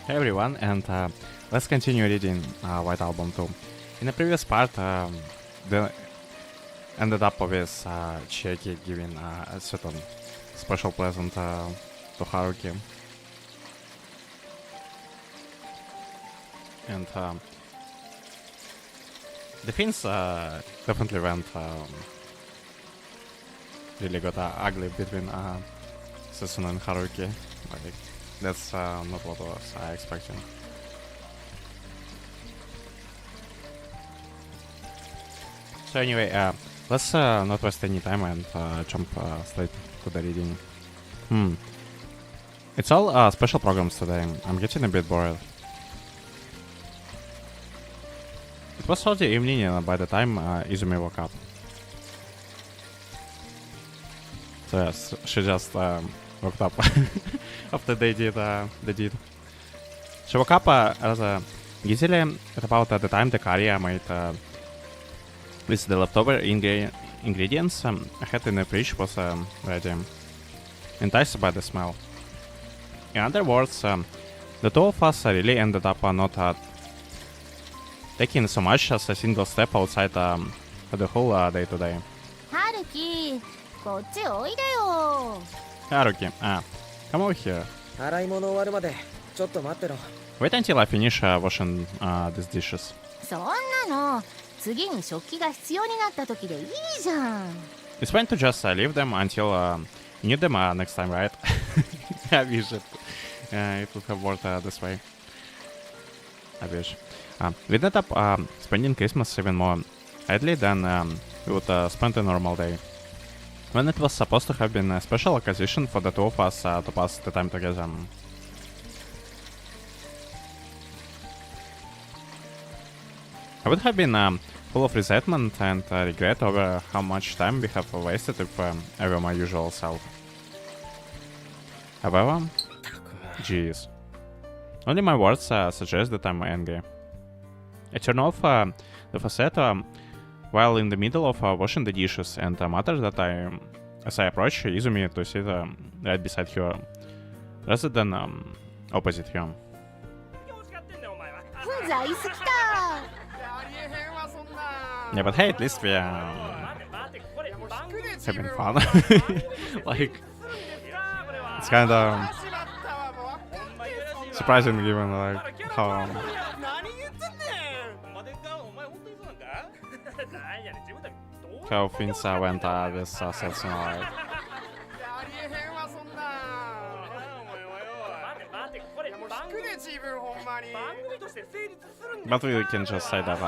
Hey everyone, and let's continue reading White Album 2. In the previous part, they ended up with Chiaki giving a certain special present to Haruki. And the things definitely went really got ugly between Susumu and Haruki. Like, that's not what was I expecting. So anyway, let's not waste any time and jump straight to the reading. It's all special programs today. I'm getting a bit bored. It was Thursday evening by the time Izumi woke up. So yes, she just woke up after they did the deed. She woke up rather easily at about the time the Karia made with the leftover ingredients I had in the fridge was ready, enticed by the smell. In other words, the two of us really ended up not taking so much as a single step outside the whole day today. Haruki, こっちおいでよ。 Haruki, come over here. 洗い物終わるまでちょっと待ってろ。 Wait until I finish washing these dishes. そんなの次に食器が必要になった時でいいじゃん。 It's fine to just leave them until you need them next time, right? I wish it would have worked this way. I wish. We ended up spending Christmas even more idly than we would spend a normal day. When it was supposed to have been a special occasion for the two of us to pass the time together. I would have been full of resentment and regret over how much time we have wasted if I were my usual self. However, geez. Only my words suggest that I'm angry. I turn off the faucet while in the middle of washing the dishes and muttered that as I approach Izumi to sit right beside her, rather than opposite her. 座椅子来た。 Yeah, but hey, at least we are having fun. Like, it's kind of surprising given like how things went with Setsuna. Like. But we can just say that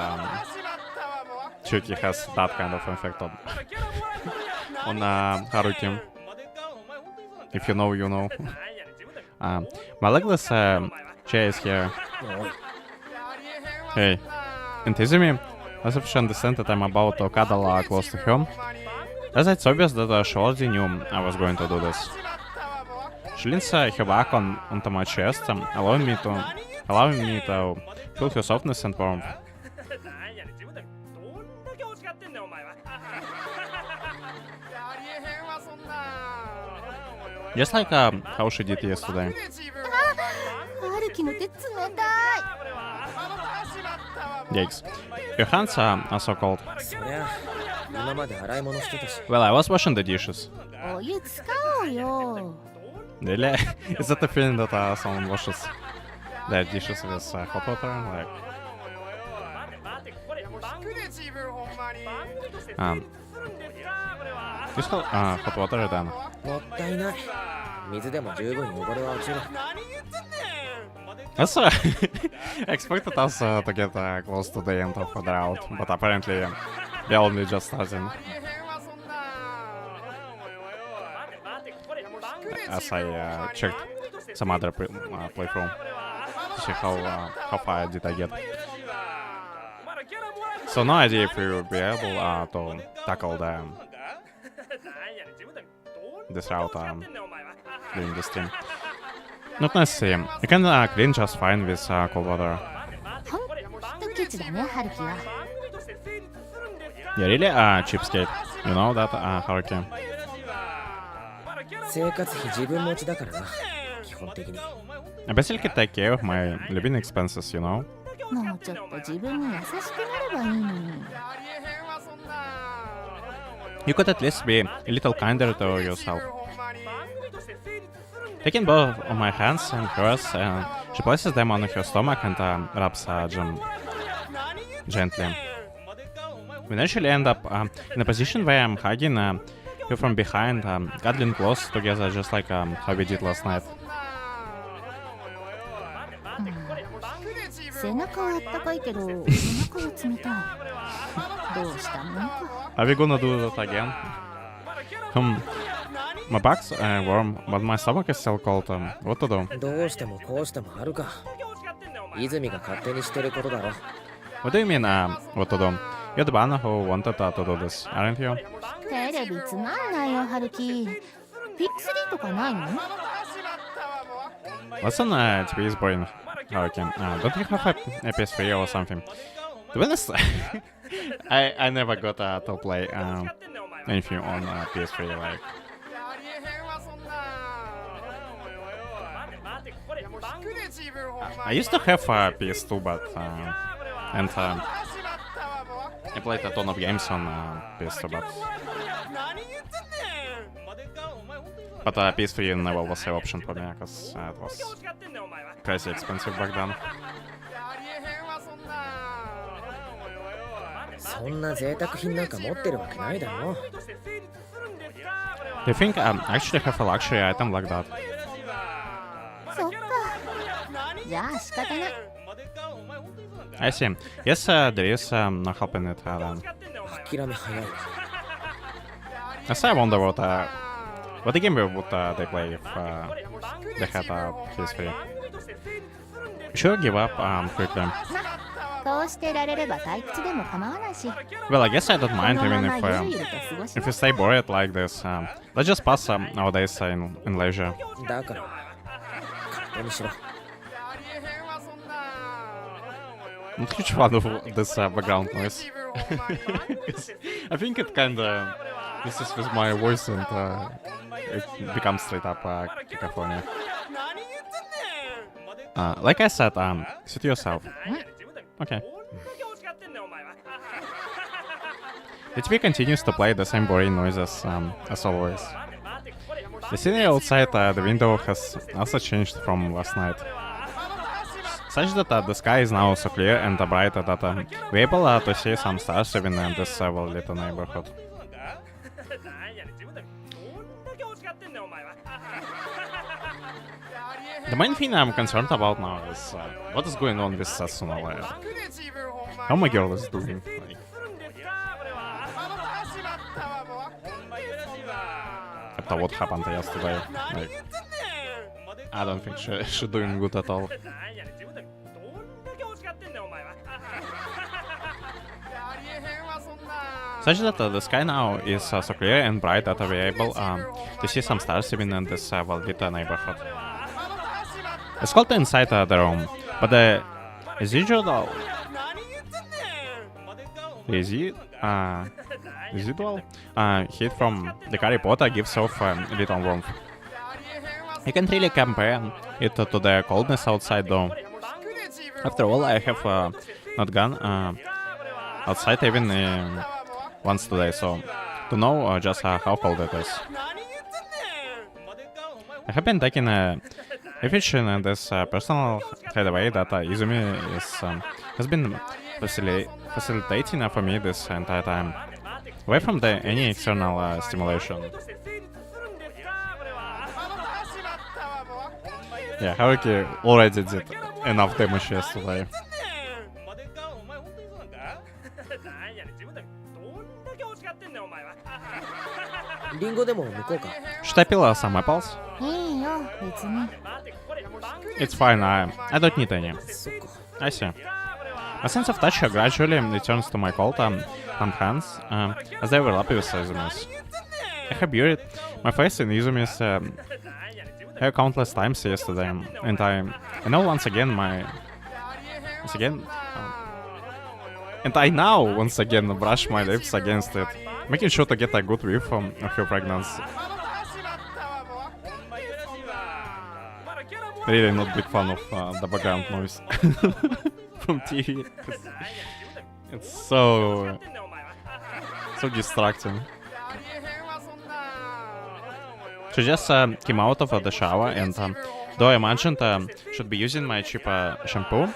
Chuki has that kind of effect on Haruki. If you know, you know. My legless chair is here. Hey, and Izumi, as if she understands that I'm about to cuddle close to her, as it's obvious that she already knew I was going to do this. She leans her back onto my chest, allowing me to feel her softness and warmth. Just like how she did yesterday. ハルキの手冷たい。 Yikes. Your hands are so cold. そりゃ今まで洗い物してたし。 Well, I was washing the dishes. お湯使おうよ。 Really? Is that the feeling that someone washes their dishes with hot water? Like, use hot water then. もったいない。水でも十分汚れは落ちる。 Also, I expected us to get close to the end of the drought, but apparently we're only just starting. As I checked some other playthrough to see how far did I get. So no idea if we will be able to tackle this route during this stream. Not necessary. You can clean just fine with cold water. ほんとケチだね、ハルキは。 You're really cheapskate. You know that, Haruki? 生活費自分持ちだからな。基本的に。 I basically take care of my living expenses, you know? もうちょっと自分に優しくなればいいのに。 You could at least be a little kinder to yourself. Taking both of my hands and hers, she places them on her stomach and rubs them gently. We naturally end up in a position where I'm hugging you from behind, cuddling close together just like how we did last night. 背中はあったかいけど、お腹は冷たい。どうしたもんか。 Are we gonna do that again? My back's warm, but my stomach is still cold. What to do? どうしてもこうしてもあるか。泉が勝手にしてることだろ。 What do you mean, what to do? You're the one who wanted to do this, aren't you? テレビつまんないよ、ハルキ。ピック3とかないの？ What's on TV is boring, Hurricane? Don't you have a PS3 or something? To be honest, I never got to play anything on PS3. Like, I used to have a PS2, but and I played a ton of games on PS2, but PS3 never was an option for me because it was crazy expensive back then. そんな贅沢品なんか持ってるわけないだろ。 Do you think I actually have a luxury item like that? そっか。じゃあ仕方ない。 I see. Yes, there is no helping it then. 諦め早いわ。 Yes, I wonder what the game would they play if they had a PS3. Sure, give up quickly. こうしてられれば退屈でも構わないし。 Well, I guess I don't こ mind の even まま if ゆるゆると過ごし if we stay bored like this. Let's just pass our days in leisure. だから勝手にしろ。 Not huge fan of this background noise. I think it kinda messes with my voice and it becomes straight up cacophony. Like I said, suit yourself. Okay. The TV continues to play the same boring noises as always. The scenery outside the window has also changed from last night. Such that the sky is now so clear and bright that we're able to see some stars even in this well lit neighborhood. The main thing I'm concerned about now is what is going on with Sasuna. How my girl is doing. Like, after what happened yesterday, like, I don't think she's doing good at all. Such that the sky now is so clear and bright that we're able to see some stars even in this well-lit neighborhood. It's cold inside the room, but as usual, heat from the Harry Potter gives off a little warmth. You can't really compare it to the coldness outside though. After all, I have not gone outside even once today, so to know just how cold it is. I have been taking refuge in this personal hideaway that Izumi has been facilitating for me this entire time, away from any external stimulation. Yeah, Haruki already did enough damage yesterday. リンゴでも向こうか。 Should I peel some apples? いいよ、別に。 It's fine, I don't need any. そっか。 I see. My sense of touch gradually returns to my cold hands as they overlap with Izumi's. I have buried my face in Izumi's hair countless times yesterday, and I know once again and I now once again brush my lips against it, making sure to get a good whiff of her fragrance. really not big fan of the background noise from TV. 'Cause it's so distracting. She just came out of the shower and though I imagined should be using my cheaper shampoo,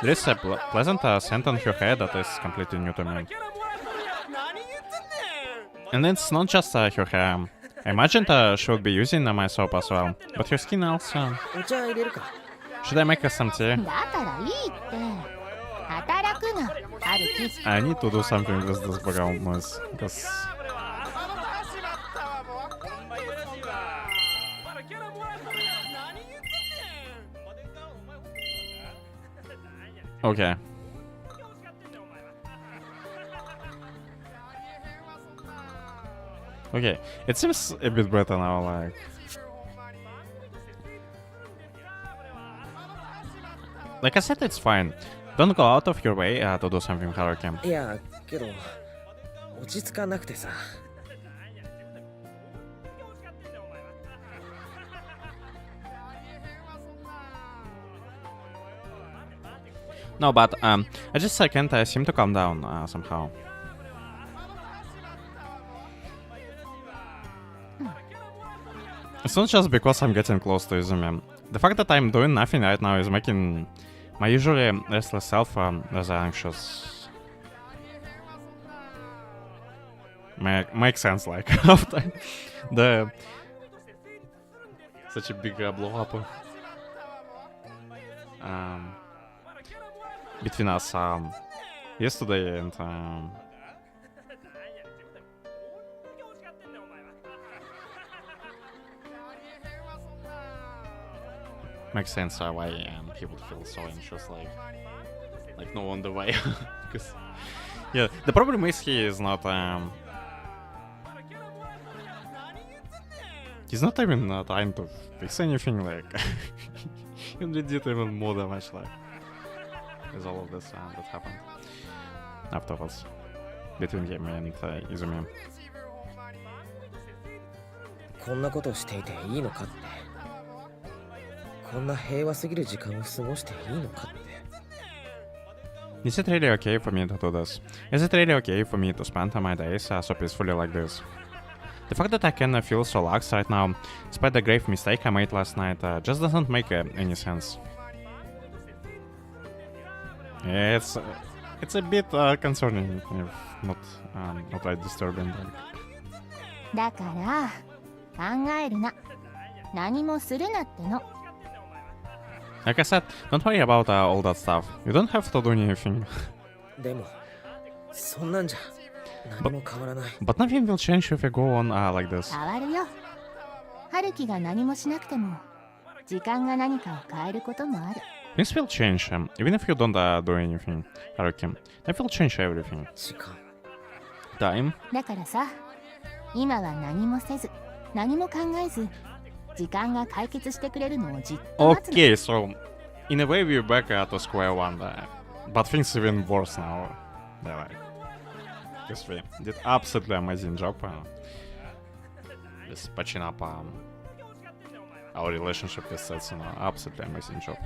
there is a pleasant scent on her hair that is completely new to me. And it's not just her hair. I imagined she would be using my soap as well, but her skin also. お茶入れるか。 Should I make us some tea? だからいいって働くな春樹 I need to do something with this background noise because okay. Okay, it seems a bit better now, like I said, it's fine. Don't go out of your way to do something, Haruki. いや、けど、落ち着かなくてさ。 No, but I just can't seem to calm down somehow. It's not just because I'm getting close to Izumi. The fact that I'm doing nothing right now is making my usually restless self rather anxious. Makes sense, like, after the such a big blow up between us yesterday and makes sense why he would feel so anxious, like no wonder why. Because yeah, the problem is he is not he's not even trying to fix anything, like he did even more damage, like with all of this that happened afterwards between him and Izumi. こんなことをしていていいのかって。こんな平和すぎる時間を過ごしていいのかって。 Is it really okay for me to do this? Is it really okay for me to spend my days so peacefully like this? The fact that I can feel so lax right now, despite the grave mistake I made last night, just doesn't make any sense. It's a bit concerning, if not right disturbing. だから考えるな何もするなっての Like I said, don't worry about all that stuff. You don't have to do anything. でも、そんなんじゃ何も変わらない。 But nothing will change if you go on like this. 変わるよ春樹が何もしなくても時間が何かを変えることもある Things will change, even if you don't do anything, Haruki. That will change everything. 時間。 Time? だからさ今は何もせず何も考えず時間が解決してくれるのをじっと待つの Okay, so in a way we're back to square one, but things even worse now. Because we did absolutely amazing job just patching up our relationship with Setsuno. Absolutely amazing job.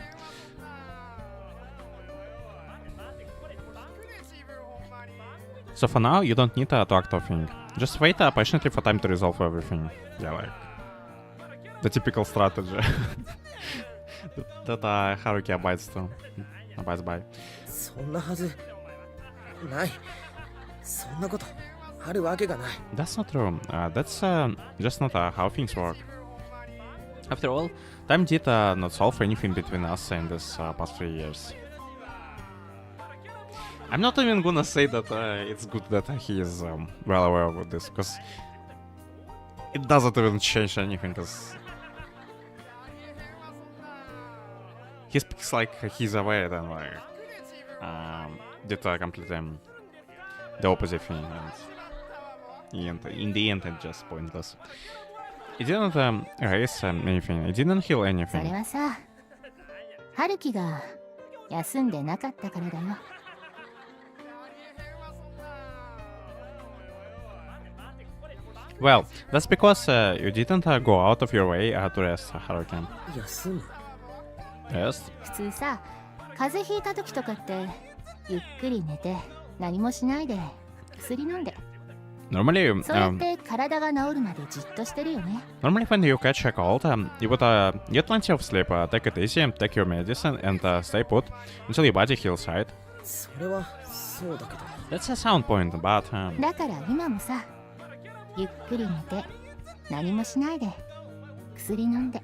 So for now, you don't need to act thing. Just wait patiently for time to resolve everything. Yeah, like the typical strategy that Haruki abides by. そんなはずない。そんなことあるわけがない。 That's not true. That's just not how things work. After all, time did not solve anything between us in this past 3 years. I'm not even gonna say that it's good that he is well aware of this, because it doesn't even change anything, because he speaks like he's aware then like did completely the opposite thing, and in the end it's just pointless. It didn't erase anything, it didn't heal それ anything. はさ春樹が休んでなかったからだよ Well, that's because you didn't go out of your way to rest, Haruki. 休む。Yes. 普通さ、風邪ひいた時とかってゆっくり寝て何もしないで薬飲んで、 Normally, そうやって体が治るまでじっとしてるよね。 normally when you catch a cold, you would get plenty of sleep, take it easy, take your medicine, and stay put until your body heals, right? それはそうだけど。 That's a sound point, but だから今もさ、ゆっくり寝て何もしないで薬飲んで。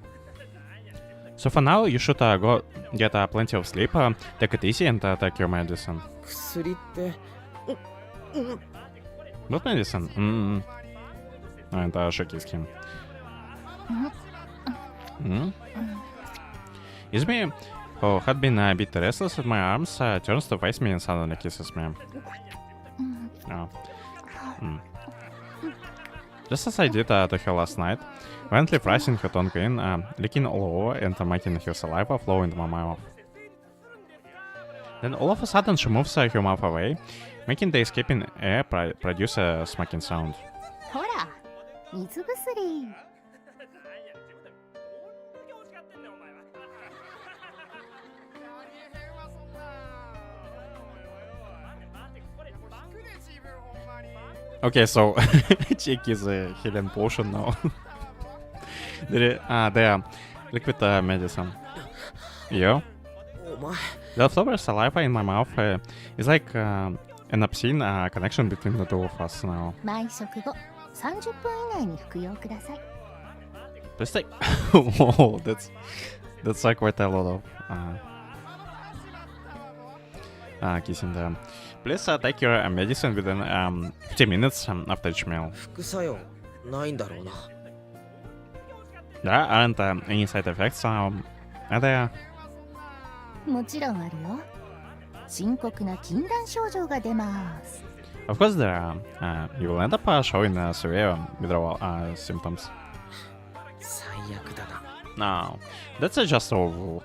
so for now you should go get plenty of sleep, take it easy, and take your medicine. 薬ってWhat medicine? Это шокиски. Izumi, who had been a bit restless with my arms, turns to face me and suddenly kisses me. Oh. Just as I did to her last night, violently pressing her tongue in, licking all over and making her saliva flow into my mouth. Then all of a sudden she moves her mouth away, making the escaping air produce a smacking sound. ほら、水薬。 Okay, so Check is a healing potion now. There are liquid medicine. Yeah. お前 The leftover saliva in my mouth is like an obscene connection between the two of us now. 毎食後30分以内に服用ください。 Please take. Whoa, that's like quite a lot of kissing there. Please take your medicine within 50 minutes after each meal. 副作用ないんだろうな。 There aren't any side effects. Are there? もちろんあるよ。深刻な禁断症状が出ます。 Of course there are. You will end up showing severe withdrawal symptoms. 最悪だな。 No, that's just awful.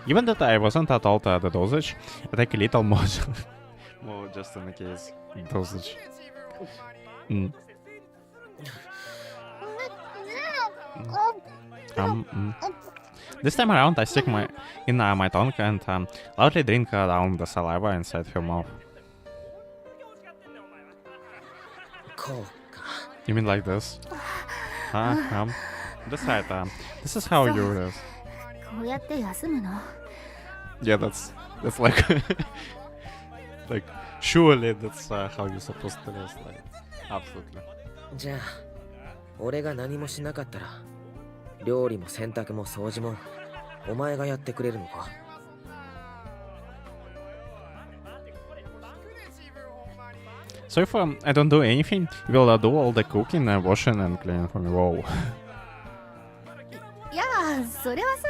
Given that I wasn't told the dosage, I take a little more, more just in case dosage. This time around, I stick my tongue and loudly drink down the saliva inside her mouth. こうか。 You mean like this? That's right. This is how you do this. こうやって休むの。 Yeah, that's like like surely that's how you're supposed to rest. Like absolutely. じゃあ俺が何もしなかったら料理も洗濯も掃除もお前がやってくれるのか。 So if I don't do anything, you will do all the cooking, washing, and cleaning for me. Whoa. いや、それはさ、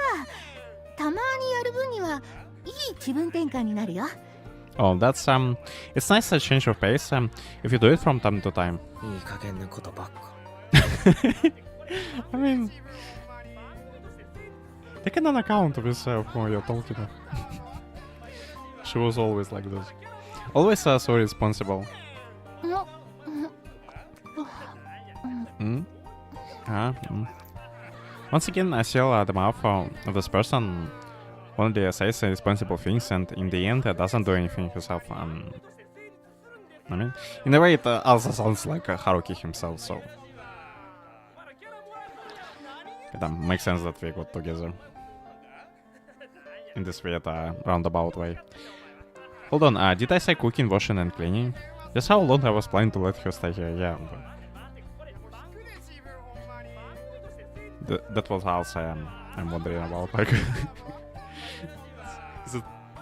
たまにやる分にはいい気分転換になるよ。 Oh, that's it's nice a change of pace. If you do it from time to time. いい加減なことばっか。 I mean, take an account of yourself when you're talking. She was always like this. Always so responsible. Once again, I seal the mouth of this person only says responsible things and in the end doesn't do anything herself. I mean, in a way it also sounds like Haruki himself, so it makes sense that we got together in this weird roundabout way. Hold on, did I say cooking, washing and cleaning? That's how long I was planning to let her stay here, yeah. That was also I'm wondering about, like,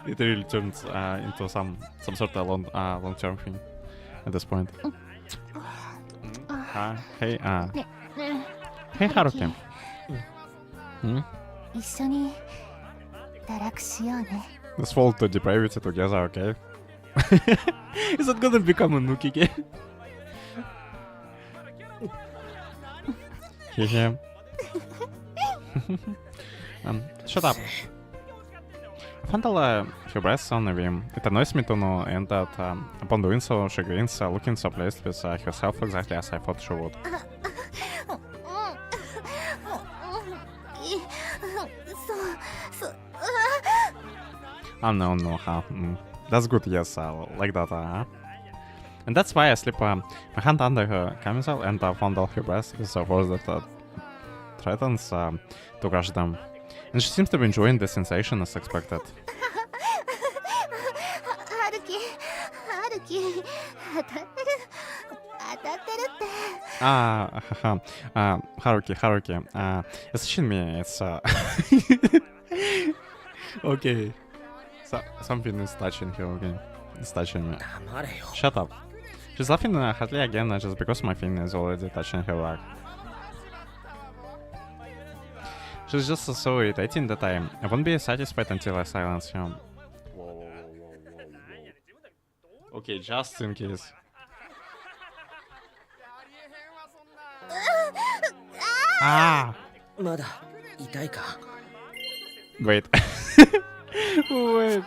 it really turns into some sort of long-term thing at this point. Hey, hey Haruki. 一緒に堕落しようね。 Let's fall to depravity together, okay? Is it gonna become a nuke again? Hehe. Shut up. I fondle her breasts on him. It annoys me to no end that upon doing so, she grins, looking so pleased with herself exactly as I thought she would. No. That's good, yes, like that. And that's why I slip my hand under her camisole and fondle her breast with a force that threatens to crush them. And she seems to be enjoying the sensation as expected. 春樹春樹当たってるって Haruki, it's touching me, it's okay. So, something is touching her, okay. It's touching me. 黙れよ。 Shut up. She's laughing hardly again just because my fin is already touching her back. She's just so irritating that I won't be satisfied until I silence him. Whoa. Okay, just in case. Ah! まだ痛いか。 Wait. Wait.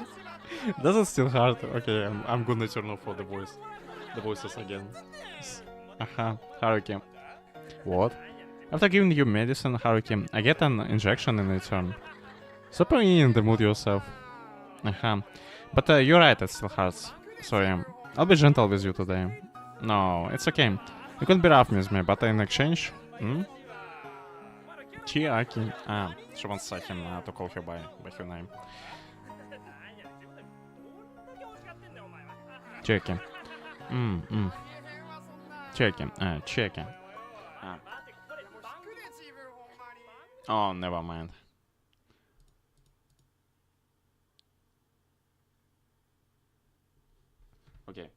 Does it still hurt? Okay, I'm gonna turn off for the voice. The voices again. Haruki. What? After giving you medicine, Haruki, I get an injection in return. Stop being in the mood yourself. But you're right, it still hurts. Sorry. I'll be gentle with you today. No, it's okay. You could be rough with me, but in exchange... Chiaki. She wants him to call her by her name. Chiaki. Chiaki. Oh, never mind. Okay.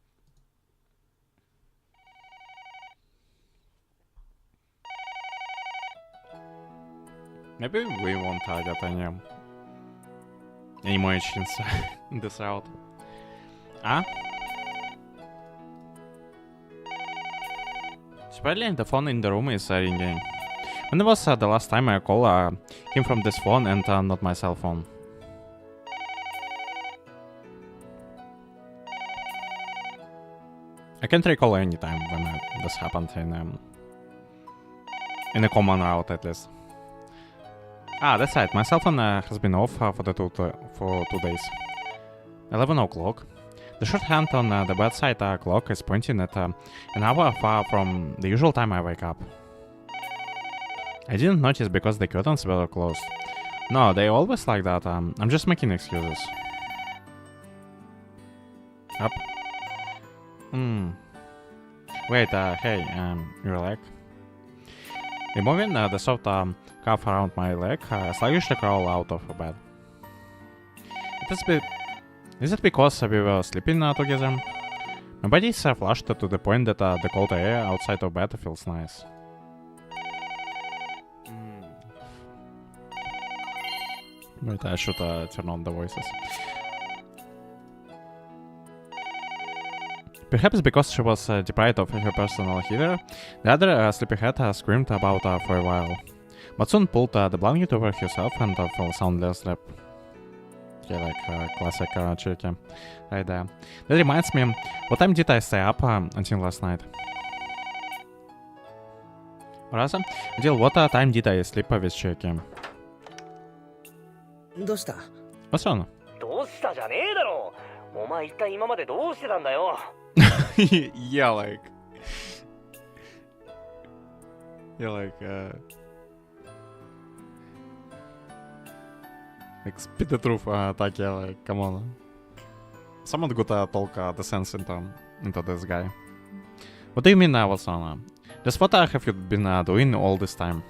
Maybe we won't target any more agents in this route. Surprisingly, the phone in the room is ringing. When was the last time I call came from this phone and not my cell phone? I can't recall any time when this happened in a common route at least. That's right. My cell phone has been off for 2 days. 11 o'clock. The shorthand on the bedside clock is pointing at an hour far from the usual time I wake up. I didn't notice because the curtains were closed. No, they always like that. I'm just making excuses. Up. Wait, hey, your leg? Removing the soft cuff around my leg, I sluggishly crawl out of bed. Is it because we were sleeping together? My body is flushed to the point that the cold air outside of bed feels nice. Wait, I should turn on the voices. Perhaps because she was deprived of her personal heater, the other sleepyhead screamed about for a while, but soon pulled the blanket over herself and fell soundly asleep. Okay, like classic Chiaki right there. That reminds me, what time did I stay up until last night? Or rather, until what time did I sleep with Chiaki? どうした？ What's wrong? どうしたじゃねえだろう。お前一体今までどうしてたんだよ。Yeah, like speak the truth, Taki, like, come on. Someone could talk the sense into this guy. What do you mean, what's wrong? Just what have you been doing all this time?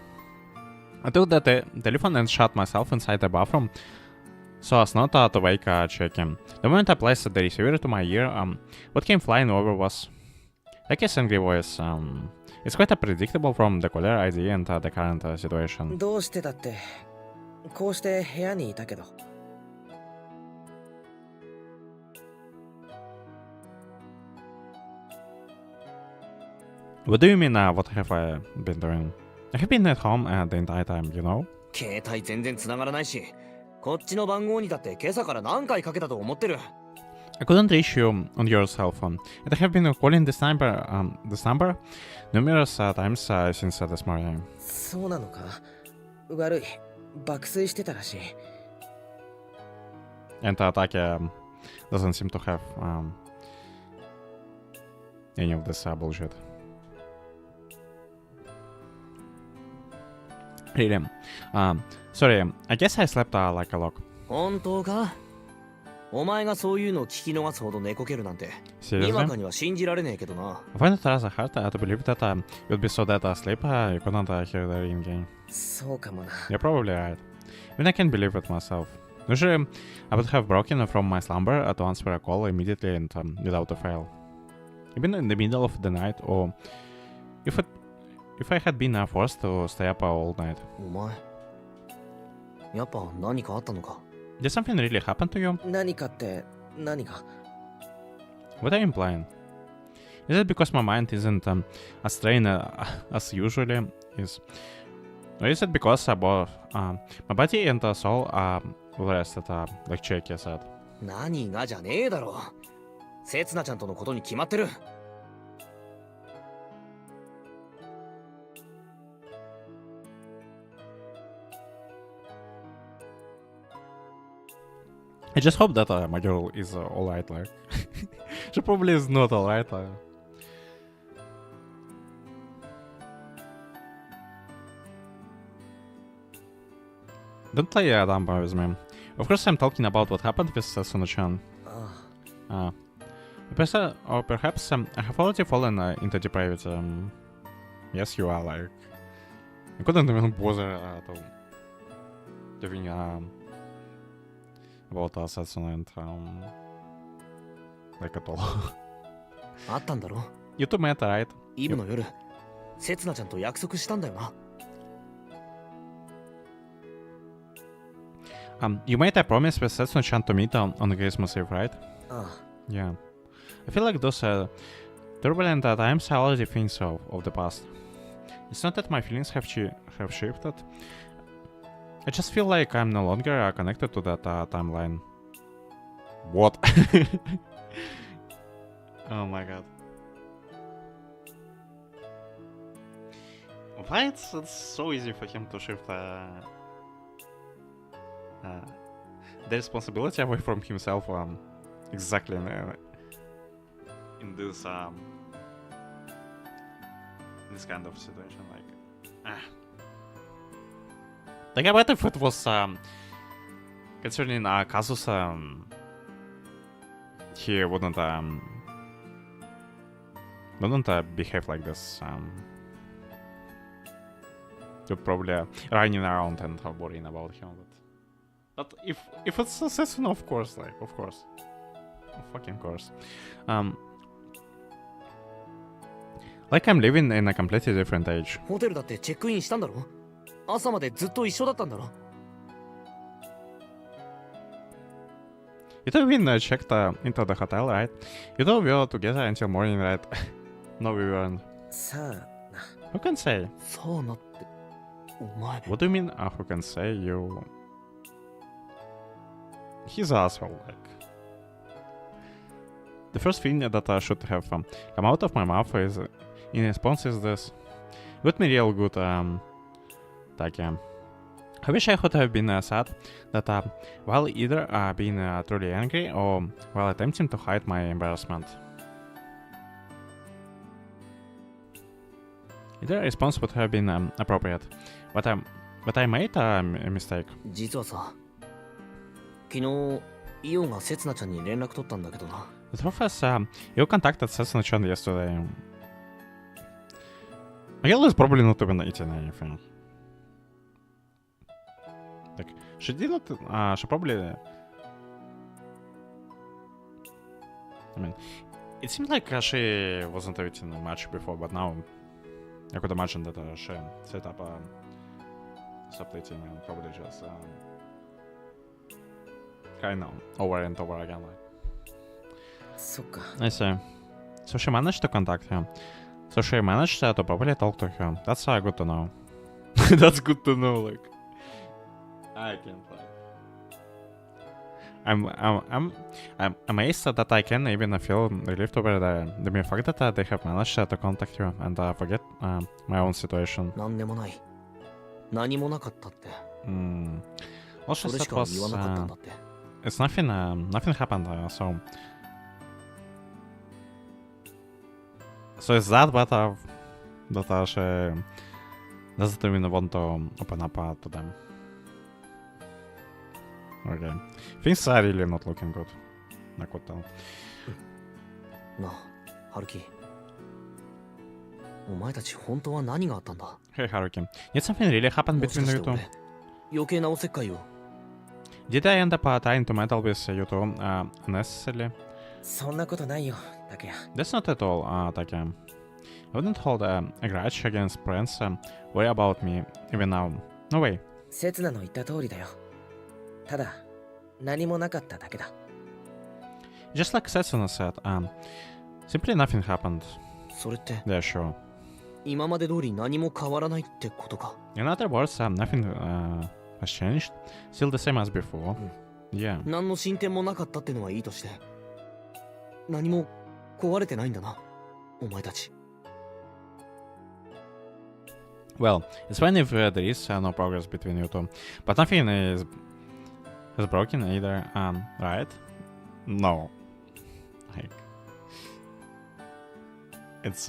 I took the telephone and shut myself inside the bathroom so as not to wake Chiaki. The moment I placed the receiver to my ear, what came flying over was Taki's angry voice. It's quite predictable from the caller ID and the current situation. どうしてだって、こうして部屋にいたけど。What do you mean, what have I been doing? I have been at home the entire time, you know? 携帯全然繋がらないし、こっちの番号にだって今朝から何回かけたと思ってる。I couldn't reach you on your cell phone. And I have been calling this number numerous times since this morning. そうなのか？悪い。爆睡してたらしい。And Take doesn't seem to have any of this bullshit. Really. Sorry, I guess I slept like a log. 本当か？お前がそういうのを聞き逃すほど寝こけるなんて、にわ Seriously? かには信じられねえけどな。 I find it rather hard to believe that you'd be so dead asleep you couldn't hear the ringing. そうかもな。 You're probably right. Even I can't believe it myself. Usually, I would have broken from my slumber to answer a call immediately and without a fail. Even in the middle of the night, or if I had been forced to stay up all night. お前、やっぱ何かあったのか？ Did something really happen to you? 何かって何が？ What are you implying? Is it because my mind isn't as trained as usually is? Or is it because both my body and soul are rested, like Chekia said? 何がじゃねえだろ。せつなちゃんとのことに決まってる。 I just hope that my girl is alright, like. She probably is not alright. Don't play dumb with me. Of course I'm talking about what happened with Sasuna-chan. あ Or perhaps I have already fallen into depravity. Yes, you are, like. I couldn't even bother doing about Sasuna and like at all. あったんだろ。 You two met, right? イブの夜、せつなちゃんと約束したんだよな。 You made a promise with Setsuna-chan to meet on Christmas Eve, right? あ Yeah. I feel like those turbulent times are already things of the past. It's not that my feelings have shifted. I just feel like I'm no longer connected to that timeline. What? Oh my god. Why it's so easy for him to shift the responsibility away from himself exactly in this kind of situation, like what if it was concerning Kazus, he wouldn't behave like this. You'd probably running around and worrying about him. But if it's Setsuna, of course, like, of course. Of fucking course. Like I'm living in a completely different age. ホテルだってチェックインしたんだろ。朝までずっと一緒だったんだろ。 You two even checked into the hotel, right? You two were together until morning, right? No, we weren't. さあな。 Who can say? さあなって、お前。 What do you mean, who can say? You... He's an asshole, like. The first thing that should have come out of my mouth is, in response, is this. Got me real good, Take. I wish I could have been sad that while either being truly angry or while attempting to hide my embarrassment. Either response would have been appropriate, but I made a mistake. 実はさ、昨日イオがせつなちゃんに連絡取ったんだけどな。 The truth is, you contacted Setsuna-chan yesterday. Miguel is probably not even eating anything. Like, she did not, she probably... I mean, it seemed like she wasn't eating much before, but now I could imagine that she set up, stopped eating and probably just kind of over and over again. Like. そっか。 I see. So she managed to contact him. So she managed to probably talk to him. That's good to know. That's good to know, like. I can't like. I'm amazed that I can even feel relieved over the mere fact that they have managed to contact you and forget my own situation. なんでもない。何もなかったって。 All she それし said か言わ was なかったんだって。it's nothing. Nothing happened. So it's that better that she doesn't even want to open up to them. Okay. Things are really not looking good. I could tell. なあ春樹お前たち本当は何があったんだ Hey Haruki, did something really happen もし between かし you て two? 俺余計なおせっかいを Did I end up trying to meddle with you two unnecessarily? そんなことないよ竹谷 That's not at all, Taki. I wouldn't hold a grudge against Prince. Worry about me, even now. No way. 刹那の言った通りだよただ何もなかっただけだ Just like Setsuna said, simply nothing happened. それって Yeah, sure. 今まで通り何も変わらないってことか In other words, nothing has changed. Still the same as before. Yeah. 何の進展もなかったってのはいいとして何も壊れてないんだなお前たち Well, it's fine if there is no progress between you two. But nothing is broken either, right? No. Like... It's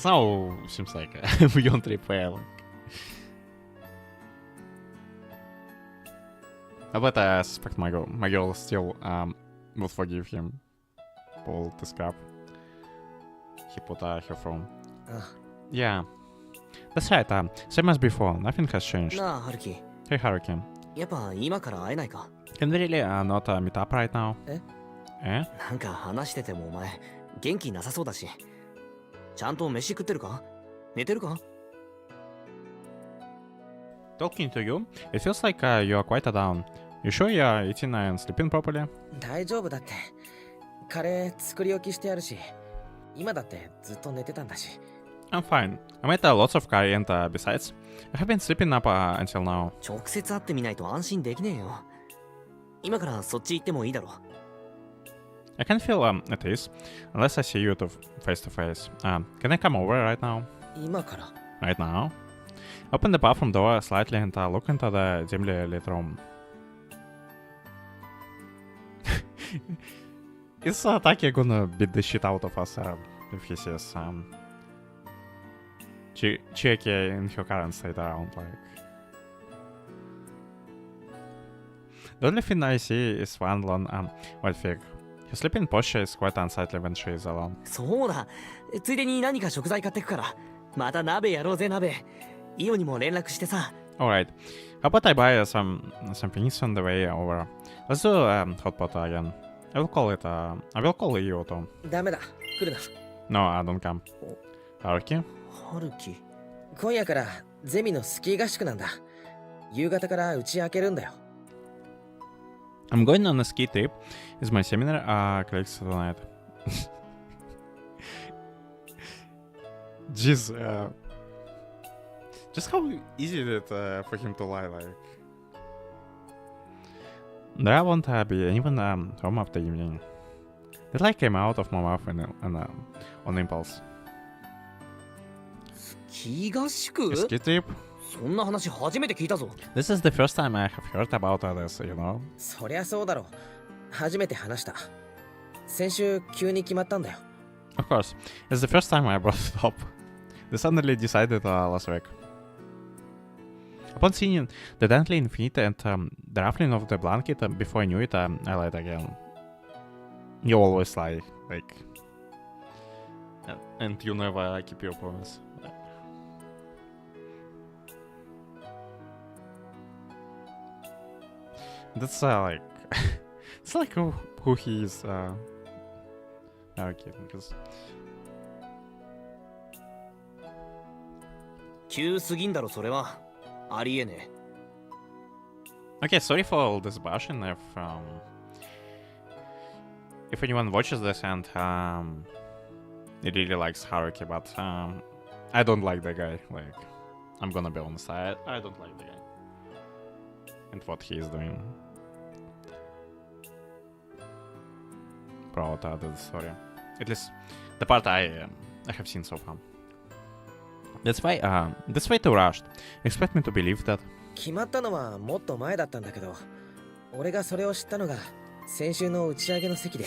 now seems like beyond repair. Like. But I suspect my girl still will forgive him for all the scrap he put her from. ああ Yeah, that's right. Same as before. Nothing has changed. なあ春樹 Hey Haruki, やっぱ今から会えないか can we really not meet up right now? え Eh? なんか話しててもお前元気なさそうだしちゃんと飯食ってるか寝てるか Talking to you, it feels like you are quite down. You sure you are eating and sleeping properly? 大丈夫だってカレー作り置きしてあるし今だってずっと寝てたんだし I'm fine. I made lots of curry and besides, I have been sleeping up until now. 直接会ってみないと安心できねえよ今からそっち行ってもいいだろ I can feel at ease, unless I see you face to face. Can I come over right now? 今から Right now? Open the bathroom door slightly and look into the dimly lit room. Is Taki gonna beat the shit out of us if he sees Chiaki in her current state around, like... The only thing I see is one lone white fig. Her sleeping posture is quite unsightly when she is alone. そうだついでに何か食材買ってくからまた鍋やろうぜ鍋イオにも連絡してさ Alright, how about I buy some things on the way over? Let's do hot pot again. I will call you too. ダメだ来るな No, I don't come. Haruki? 春樹今夜からゼミのスキー合宿なんだ夕方から打ち明けるんだよ I'm going on a ski trip. Is my seminar collects tonight. Jeez, just how easy is it for him to lie, like... There won't be anyone home after evening. The lie came out of my mouth on impulse. スキー合宿 Ski trip? そんな話初めて聞いたぞ This is the first time I have heard about this, you know? そりゃそうだろ初めて話した先週急に決まったんだよ Of course, it's the first time I brought it up. They suddenly decided last week. Upon seeing the dangling feet and the ruffling of the blanket before I knew it, I lied again. You always lie, like... And you never keep your promise. That's like... it's like who he is, okay, because... 急すぎんだろそれはありえね Okay, sorry for all this bashing if anyone watches this and he really likes Haruki, but I don't like the guy, like, I'm gonna be honest, I don't like the guy. And what he is doing. Proud of the story. At least the part I have seen so far. That's way too rushed. Expect me to believe that? 決まったのはもっと前だったんだけど、俺がそれを知ったのが先週の打ち上げの席で。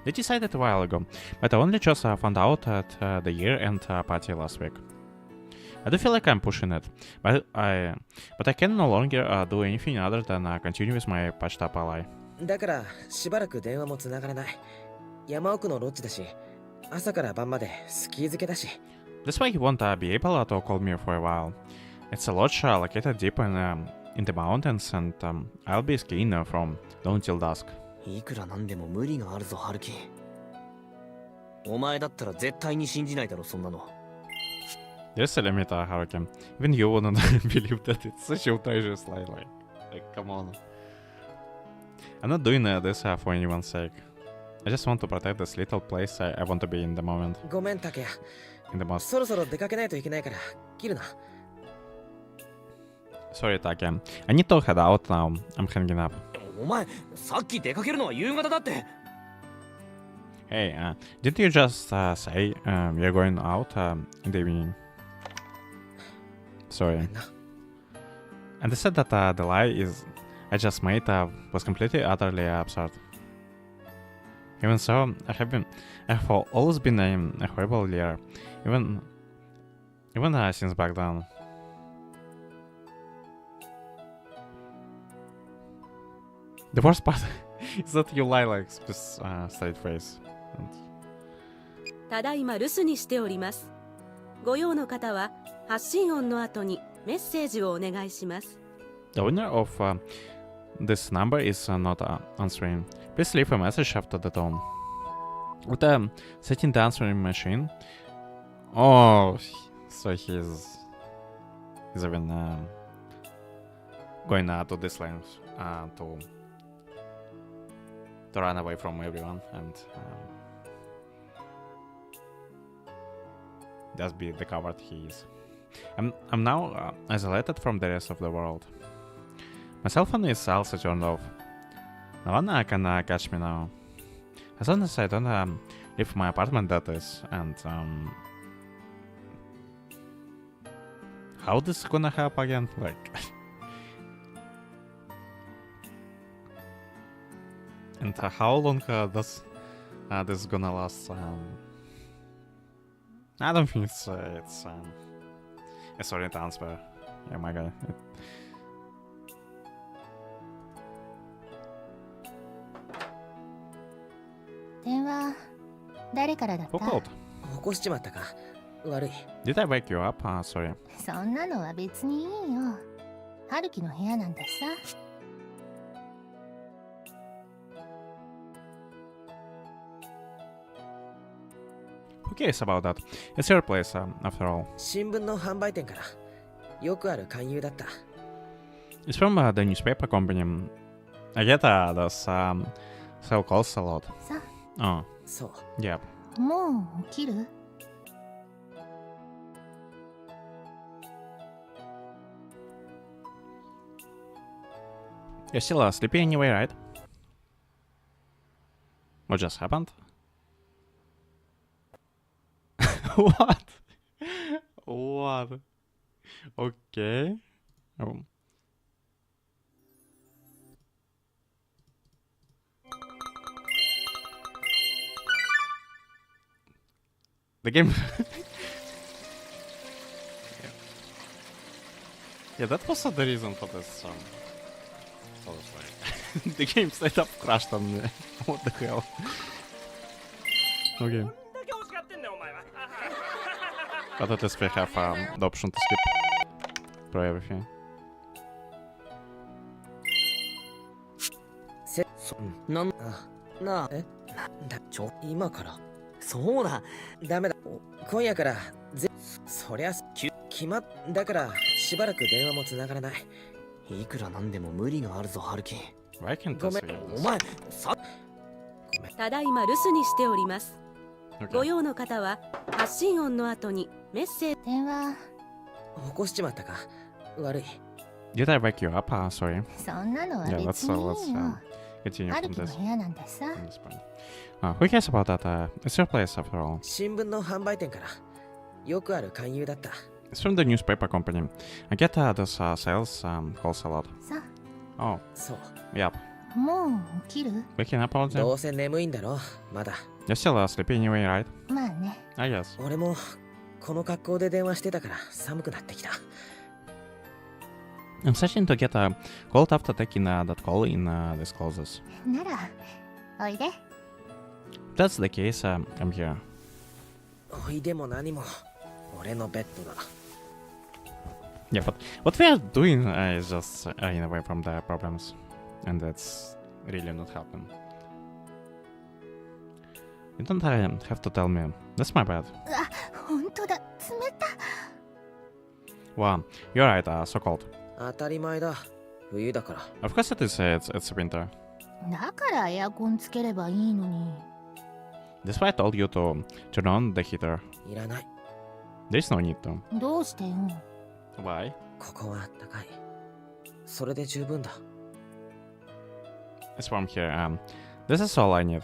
They decided a while ago, but I only just found out at the year-end party last week. I do feel like I'm pushing it, but I can no longer do anything other than continue with my patched up ally. だからしばらく電話もつながらない。山奥のロッジだし、朝から晩までスキー漬けだし。 That's why he won't be able to call me for a while. It's a lodge located deep in the mountains, and I'll be skiing from dawn till dusk. いくらなんでも無理があるぞハルキ。お前だったら絶対に信じないだろそんなの。 There's a limit, Haruki. Even you wouldn't believe that it's such outrageous like come on. I'm not doing this for anyone's sake. I just want to protect this little place I want to be in the moment. ごめんタケヤ。 In the most. そろそろ出かけないといけないから切るな。 Sorry, Taki. I need to head out now. I'm hanging up. お前さっき出かけるのは夕方だって。 Hey, didn't you just say we're going out in the evening? Sorry. And I said that the lie I just made was completely utterly absurd. Even so, I have always been a horrible liar, even since back then. The worst part is that you lie like this straight face. ただいま留守にしております。ご用の方は発信音の後にメッセージをお願いします。 The owner of this number is not answering. Please leave a message after the tone. With setting the answering machine. Oh, so he's even going to this length to run away from everyone and just be the coward he is. I'm now isolated from the rest of the world. My cell phone is also turned off. No one can catch me now. As long as I don't leave my apartment, that is. And how this is gonna happen again? Like, and how long this is gonna last? I don't think it's a solid answer. Oh my god. 電話誰からだった？ Who called? 起こしちまったか。悪い。 Did I wake you up? Sorry. そんなのは別にいいよ。春樹の部屋なんだしさ。Who cares about that? It's your place, after all. 新聞の販売店からよくある勧誘だった。 It's from the newspaper company. I get those sell calls a lot. さ、 Oh, そう。 yeah. もう起きる？ You're still sleepy anyway, right? What just happened? What? What? Okay. Oh. The game. Yeah, that was the reason for this. So it's like the game straight up crashed on me. What the hell? Okay. But at least we have the option to skip through everything. なんあ、なあえだ今からそうだ。ダメだ。今夜からそりゃ決まっだからしばらく電話もつながらない。いくらなんでも無理があるぞハルキ。 Why can't ご this めん。 be お this? 前さごめん。ただいま留守にしております。 Okay. ご用の方は発信音の後にメッセージ。電話起こしちまったか。悪い。 Did I wake you up? Sorry. そんなのは Yeah, 別 let's にいい let's よ。 continue 春 from 樹の this, 部屋なんだしさ。 from this point. Who cares about that? It's your place after all. 新聞の販売店からよくある勧誘だった。It's from the newspaper company. I get this sales calls a lot. さ Oh, そう yep. もう起きる Waking up all the ど time. うせ眠いんだろまだ You're still sleeping anyway, right? まあね I guess. 俺もこの格好で電話してたから寒くなってきた I'm starting to get cold after taking that call in these clothes. ならおいで If that's the case, I'm here. おいでも何も俺のベッドだ Yeah, but what we are doing is just running away from the problems. And that's really not happening. You don't have to tell me. That's my bad. 本当だ冷た Wow, you're right, so cold. 当たり前だ冬だから Of course it is, it's winter. だからエアコンつければいいのに That's why I told you to turn on the heater. いらない There's no need to. どうしてよ Why? ここは暖かいそれで十分だ It's warm here. This is all I need.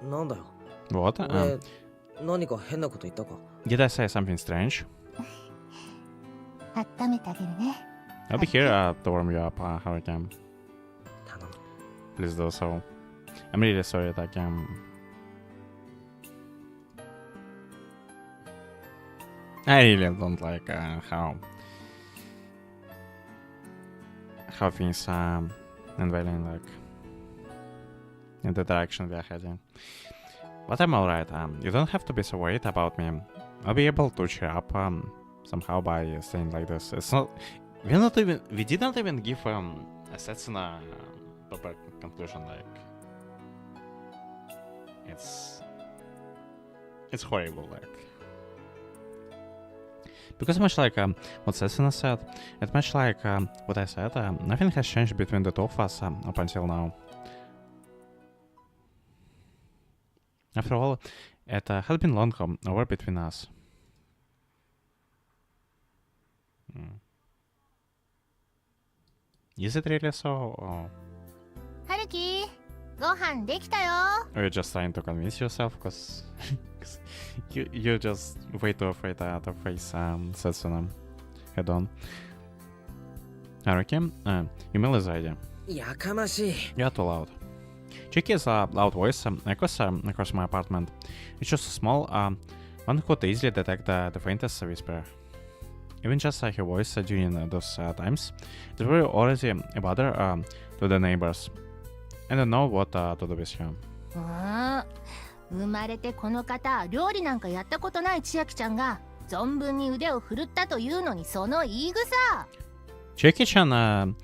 なんだよ What? 俺何か変なこと言ったか Did I say something strange? 温めてあげるね I'll be here to warm you up how I can. 頼む Please do so. I'm really sorry that I really don't like how things unveiling like in the direction we are heading. But I'm alright. You don't have to be so worried about me. I'll be able to cheer up somehow by staying like this. It's not. We didn't even give a Setsuna proper conclusion. Like it's horrible. Like. Because much like what Setsuna said, and much like what I said, nothing has changed between the two of us up until now. After all, it had been long over between us. Is it really so? Or 春樹ご飯できたよ are you just trying to convince yourself? Because you're just way too afraid to face Setsuna head on. Haruki, email is ready. やかましい You're too loud. Chiki's loud voice echoes across my apartment. It's just small, one could easily detect the faintest whisper. Even just her voice during those times, it were already a bother to the neighbors. I don't know what to do with her. 生まれてこの方料理なんかやったことない千秋ちゃんが存分に腕を振るったというのにその言い草 Chiaki-chan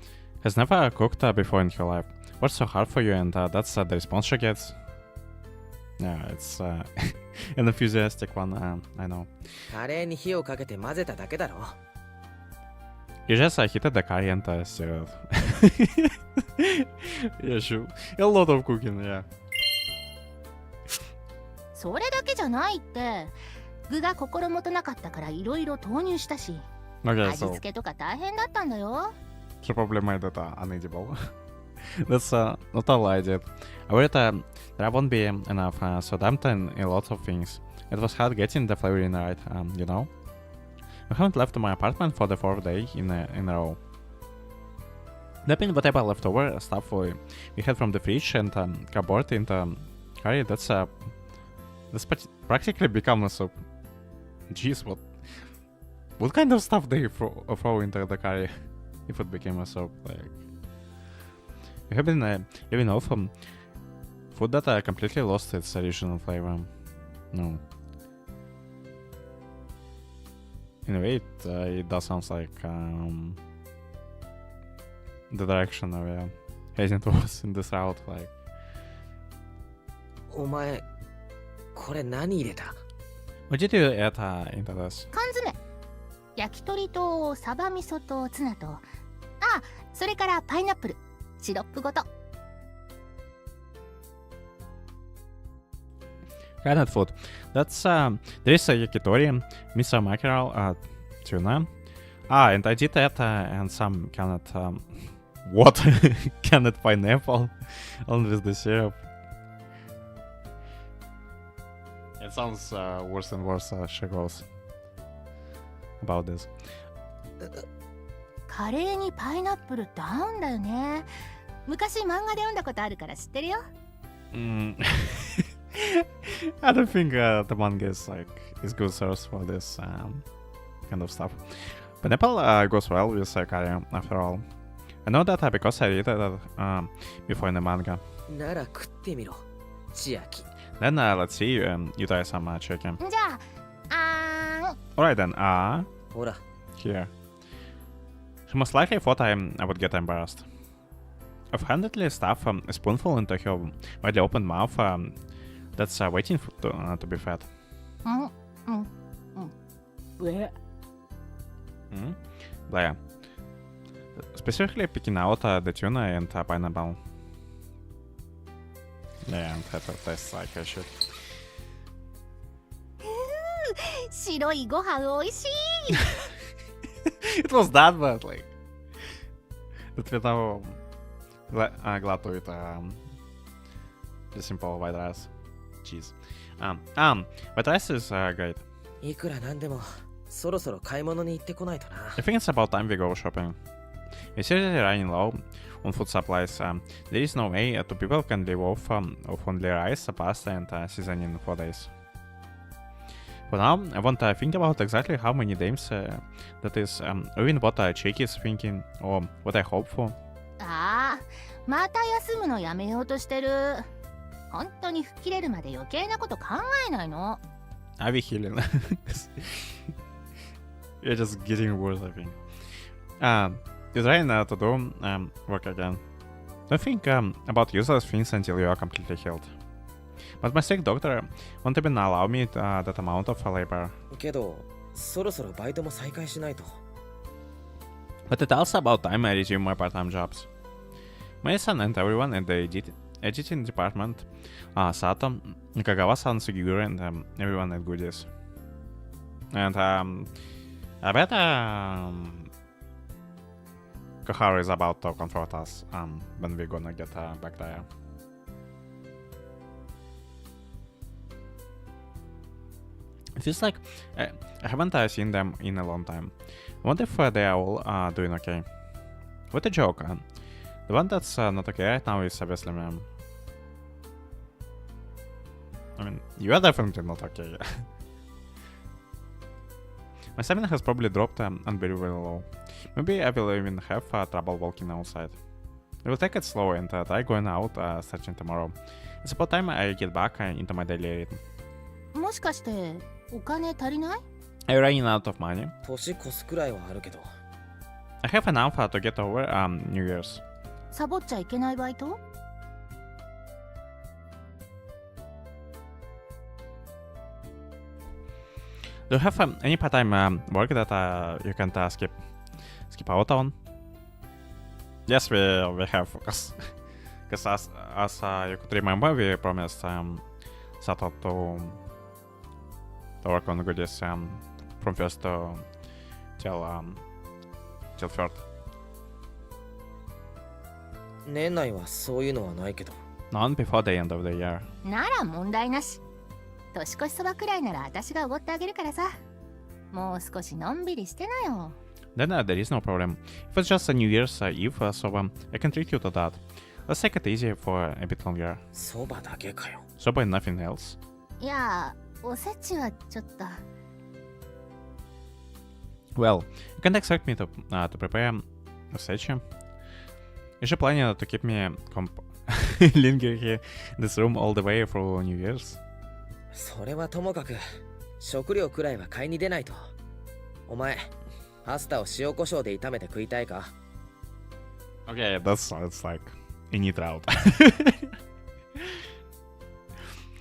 has never cooked before in her life. What's so hard for you? And that's the response she gets. Yeah, it's an enthusiastic one, I know. カレーに火をかけて混ぜただけだろ You just heated the curry and stirred. Yeah, sure. A lot of cooking, yeah. それだけじゃないって具が心もとなかったからいろいろ投入したし Okay, 味 so 付けとか大変だったんだよ she probably made it unedible. That's not all I did. I worried there won't be enough sodamta in a lot of things. It was hard getting the flavor in right, you know? I haven't left my apartment for the 4th day in a row. Dipping whatever leftover stuff we had from the fridge and cupboard into curry, that's practically become a soup. Jeez, what kind of stuff they throw into the curry if it became a soup? Like, you have been living off food that completely lost its original flavor. No. In a way, it does sound like the direction we are heading towards in this route. Like, お前これ何入れた what did you add into this? 缶詰焼き鳥とサバ味噌とツナとそれからパイナップルシロップごと Canned food. That's there is a yakitori, miso mackerel, tuna. And I did add and some canned what? Canned pineapple on with the syrup. It sounds worse and worse as she goes. about this. カレーにパイナップルって合うんだよね。昔漫画で読んだことあるから知ってるよ。I don't think the manga is good source for this kind of stuff. Pineapple goes well with curry after all. I know that because I read it before in the manga. なら食ってみろ、千秋。 Then let's see you try some chicken. じゃあ、Alright then, ほら、 here. She most likely thought I would get embarrassed. I've handedly stuffed a spoonful into her widely opened mouth that's waiting to be fed. うん。There. Specifically picking out the tuna and pineapple. Yeah, and that tastes like a shit. 白いご飯おいしい。 It was that bad, like. That we're now glad to eat the simple white rice. Cheese. White rice is great. いくらなんでもそろそろ買い物に行ってこないとな。 I think it's about time we go shopping. We're seriously running low on food supplies. There is no way two people can live off only rice, pasta, and seasoning for days. For now, I want to think about exactly how many days that is, or even what Cheiki is thinking, or what I hope for. ああ、また休むのやめようとしてる。本当に吹っ切れるまで余計なこと考えないの。Are we healing? You're just getting worse, I think. You're trying to do work again. Don't think about useless things until you are completely healed. But my sick doctor won't even allow me that amount of labor. けど、そろそろバイトも再開しないと。 But it's also about time I resume my part-time jobs. My son and everyone in the editing department, Sato, Kagawa-san, Sugigura, and everyone at Goodies. And I bet Koharu is about to confront us when we're gonna get back there. It feels like I haven't seen them in a long time. I wonder if they are all doing okay. What a joke. The one that's not okay right now is obviously me. I mean, you are definitely not okay. My stamina has probably dropped unbelievably low. Maybe I will even have trouble walking outside. I will take it slow and try going out starting tomorrow. It's about time I get back into my daily rhythm. もしかしてお金足りない？ Are you running out of money? 年越すくらいはあるけど。 I have enough to get over New Year's. サボっちゃいけないバイト？ Do you have any part-time work that you can skip out on? Yes, we have, because as you could remember, we promised Sato to work on Goodies from first till third. 年内はそういうのはないけど。 None before the end of the year. なら問題なし。年越しそばくらいなら私がおごってあげるからさ。もう少しのんびりしてなよ。Then there is no problem. If it's just a New Year's Eve, so I can treat you to that. Let's take it easy for a bit longer. そばだけかよ。 So by nothing else. いや、おせちはちょっと。Well, you can't expect me to prepare a stage. Is you planning to keep me lingering here in this room all the way through New Year's? それはともかく、食料くらいは買いに出ないと。お前、パスタを塩コショウで炒めて食いたいか？ Okay, it's like a neat route.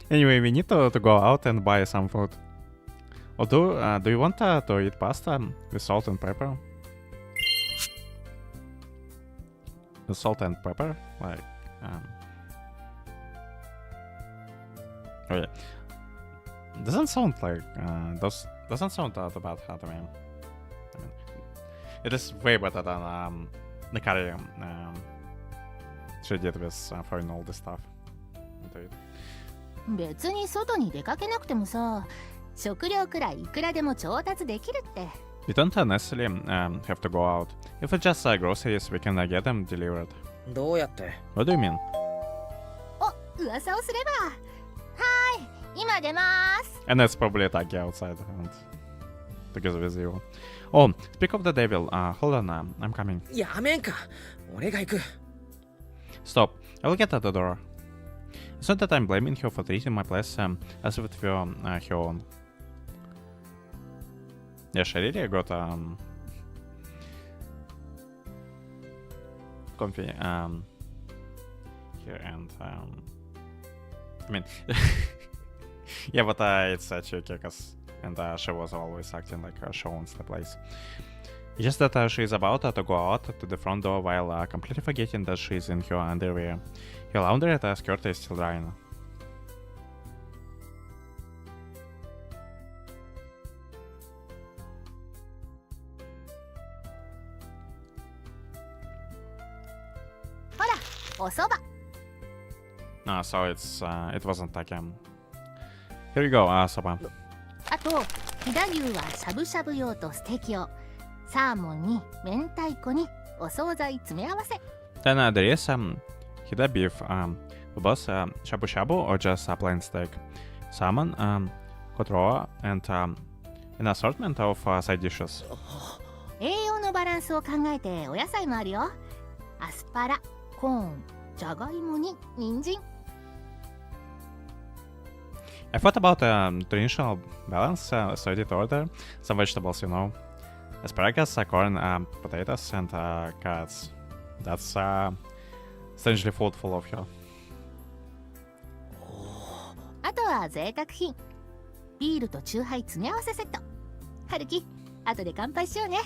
Anyway, we need to go out and buy some food. Or do you want to eat pasta with salt and pepper? With salt and pepper? Like, oh yeah. Doesn't sound like, doesn't sound that bad to me. I mean, it is way better than the curry she did with throwing all this stuff into it. 別に外に出かけなくてもさ、食料くらいいくらでも調達できるって。We don't necessarily have to go out. If it's just groceries, we can get them delivered. どうやって What do you mean? お、噂をすれば。はーい、今出ます。 And that's probably Taki outside and together with you. Oh, speak of the devil. Hold on, I'm coming. やめんか俺が行く Stop. I will get at the door. It's not that I'm blaming her for treating my place as if it were her own. Yeah, she really got comfy here and I mean yeah, but it's tricky because and she was always acting like she owns the place. It's just that she is about to go out to the front door while completely forgetting that she is in her underwear. Her laundry skirt is still drying. Hola, おそば。 So it wasn't like here you go, soba. あと、飛騨牛はしゃぶしゃぶ用とステーキ用。サーモンに明太子にお惣菜詰め合わせ。 Then there is hida beef, both shabu shabu or just plain steak, salmon, kotroa, and an assortment of side dishes. 栄養のバランスを考えてお野菜もあるよ。アスパラ、コーン、じゃがいもに人参。 I thought about nutritional balance, so I did order some vegetables, you know, asparagus, corn, potatoes, and carrots. That's strangely thoughtful of her. あとは贅沢品。ビールとチューハイ詰め合わせセット。はるき、後で乾杯しようね。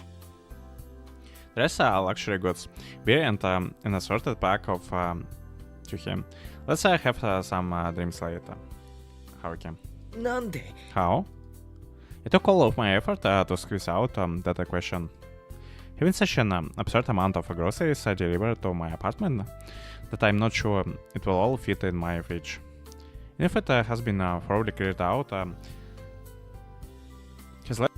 The rest are luxury goods, beer and an assorted pack of to him. Let's have some drinks later. Haruki. なんで How? It took all of my effort to squeeze out that question. Having such an absurd amount of groceries delivered to my apartment that I'm not sure it will all fit in my fridge. And if it has been thoroughly cleared out, his at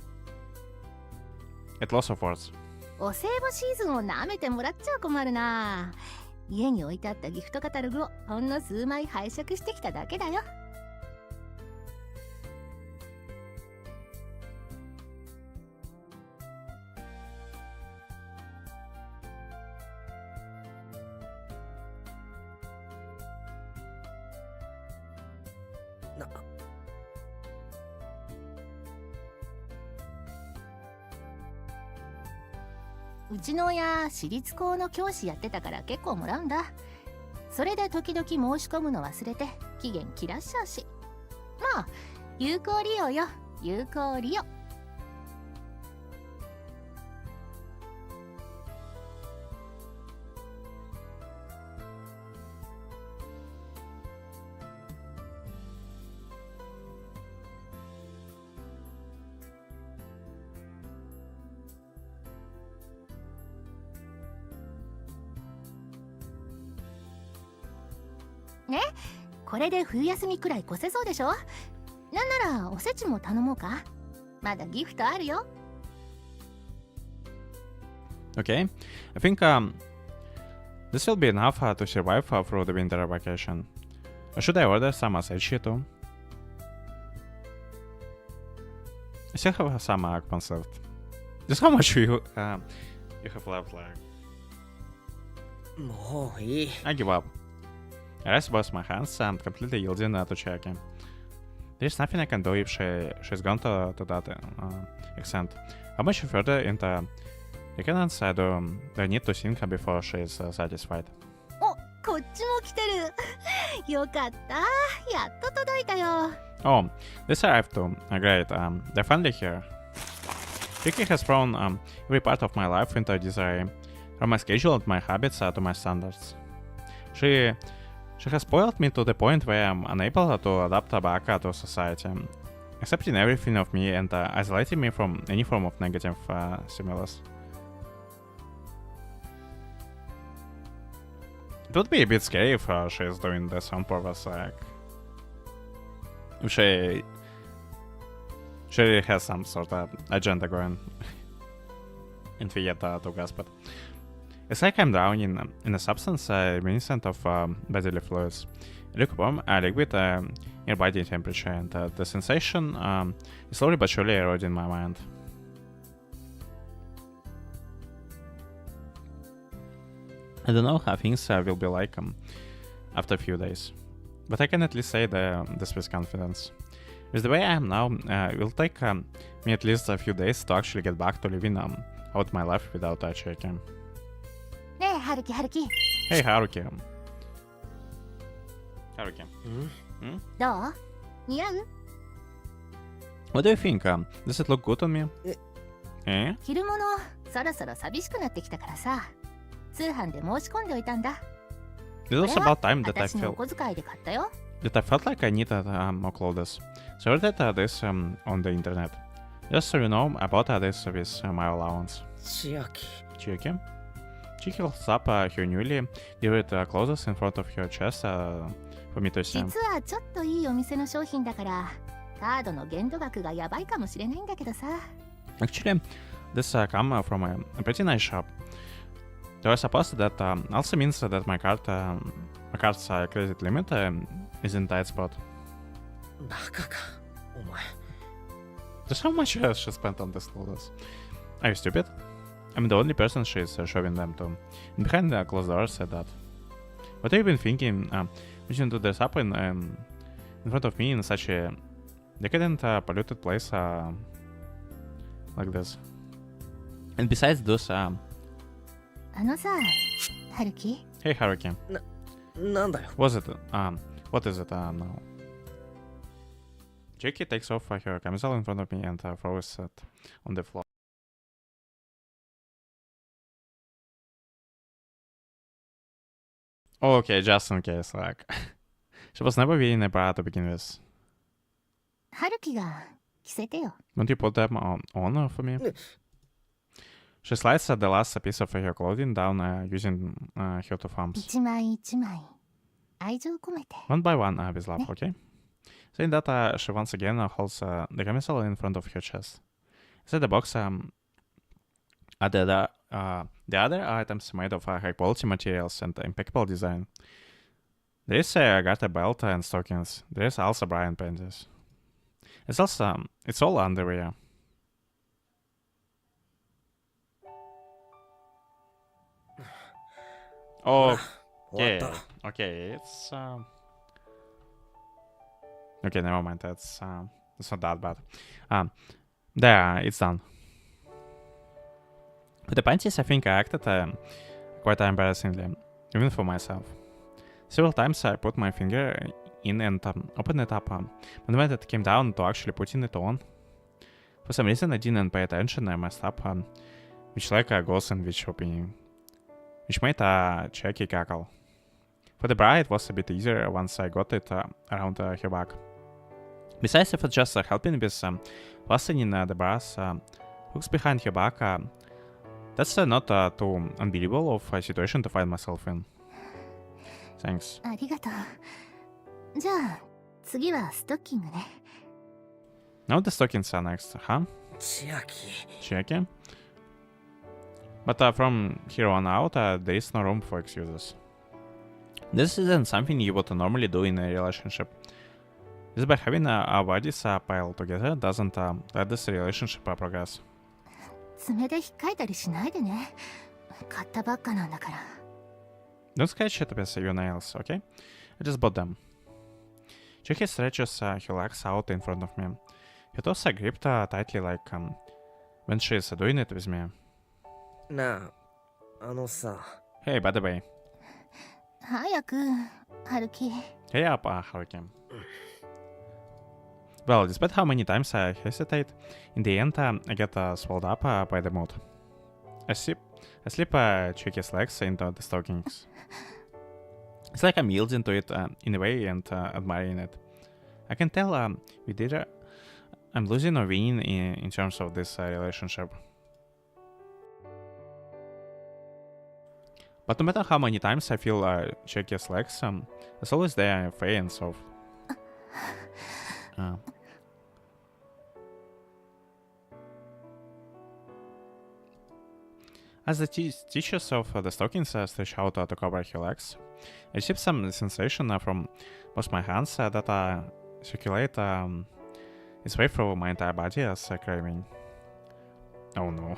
loss of words. お歳暮シーズンを舐めてもらっちゃ困るな。家に置いてあったギフトカタログをほんの数枚拝借してきただけだよ。なうちの親、私立高の教師やってたから結構もらうんだ。それで時々申し込むの忘れて期限切らしちゃうし。まあ、有効利用よ、有効利用。ね、これで冬休みくらい越せそうでしょ。なんならおせちも頼もうか。まだギフトあるよ。 Okay, I think this will be enough to survive through the winter vacation. Or should I order some seishi too? I still have some coupons left. Just how much you have left? Like, もういい I give up. I rest both my hands and completely yielding to Chiaki. There's nothing I can do if she's gone to that extent. How much further into reckonance do I need to think before she's satisfied? お、こっちも来てる。よかった。やっと届いたよ。 Oh, this arrived too. Great. They're finally here. Vicky has thrown every part of my life into disarray, from my schedule and my habits to my standards. She has spoiled me to the point where I'm unable to adapt back to society, accepting everything of me and isolating me from any form of negative stimulus. It would be a bit scary if she's doing this on purpose, like if she really has some sort of agenda going. and we get to gasp it. It's like I'm drowning in a substance reminiscent of bodily fluids. Lukewarm liquid near body temperature, and the sensation is slowly but surely eroding my mind. I don't know how things will be like after a few days, but I can at least say this with confidence. With the way I am now, it will take me at least a few days to actually get back to living out my life without Chiaki. ねえ春樹春樹 Hey Haruki. Haruki, どう似合う what do you think? Does it look good on me? Eh? 着るものそろそろ寂しくなってきたからさ通販で申し込んでおいたんだ It was about time that I 私のお felt 小遣いで買ったよ like I needed more clothes. So I ordered this on the internet. Just so you know, I bought this with my allowance. 千秋 Chiaki. She holds up her newly delivered clothes in front of her chest for me to see. 実はちょっといいお店の商品だからカードの限度額がやばいかもしれないんだけどさ Actually, this come from a pretty nice shop. Though I suppose that also means that my card's credit limit is in tight spot. バカかお前 Just how much has she spent on these clothes? Are you stupid? I'm the only person she's showing them to. And behind the closed doors said that. What have you been thinking? Wishing to dress up in front of me in such a decadent, polluted place like this. And besides those, あのさ春樹 hey Haruki, なんだよ what is it now? Jackie takes off her camisole in front of me and throws it on the floor. Okay, just in case, like. She was never wearing a bra to begin with. 春樹が着せてよ Won't you put them on for me? She slides the last piece of her clothing down using her two thumbs. 一枚一枚愛情込めて One by one with love, okay? Saying that, she once again holds the camisole in front of her chest. Inside the box are the other items made of high quality materials and impeccable design. There is a garter belt and stockings. There is also bra and panties. It's all underwear. Oh, 終 okay, わった okay, it's okay. Never mind. It's not that bad. There, it's done. With the panties, I think I acted quite embarrassingly, even for myself. Several times I put my finger in and opened it up, but when it came down to actually putting it on, for some reason I didn't pay attention. I messed up, which like goes in which opinion, which made Chiaki cackle. For the bra, it was a bit easier once I got it around her back. Besides, if it's just helping with fastening the bra's hooks behind her back, that's not too unbelievable of a situation to find myself in. Thanks. ありがとうじゃあ次はストッキングね Now the stockings are next, huh? 千秋 Chiaki? But from here on out, there is no room for excuses. This isn't something you would normally do in a relationship. Just by having our bodies piled together doesn't let this relationship progress. 爪で引っかいたりしないでね買ったばっかなんだから Don't scratch it with your nails, okay? I just bought them. Chiaki stretches her legs out in front of me. Her toes are gripped tightly like when she is doing it with me. なああのさ Hey, by the way. 早く春樹 Hey up, Haruki. Well, despite how many times I hesitate, in the end I get swallowed up by the mood. I slip Chiaki's legs into the stockings. It's like I'm yielding to it in a way and admiring it. I can tell with either I'm losing or winning in terms of this relationship. But no matter how many times I feel Chiaki's legs, it's always there, fair and soft. As the teachers of the stockings stretch out to cover her legs, I receive some sensation from both my hands that circulate its way through my entire body as a craving. Oh no.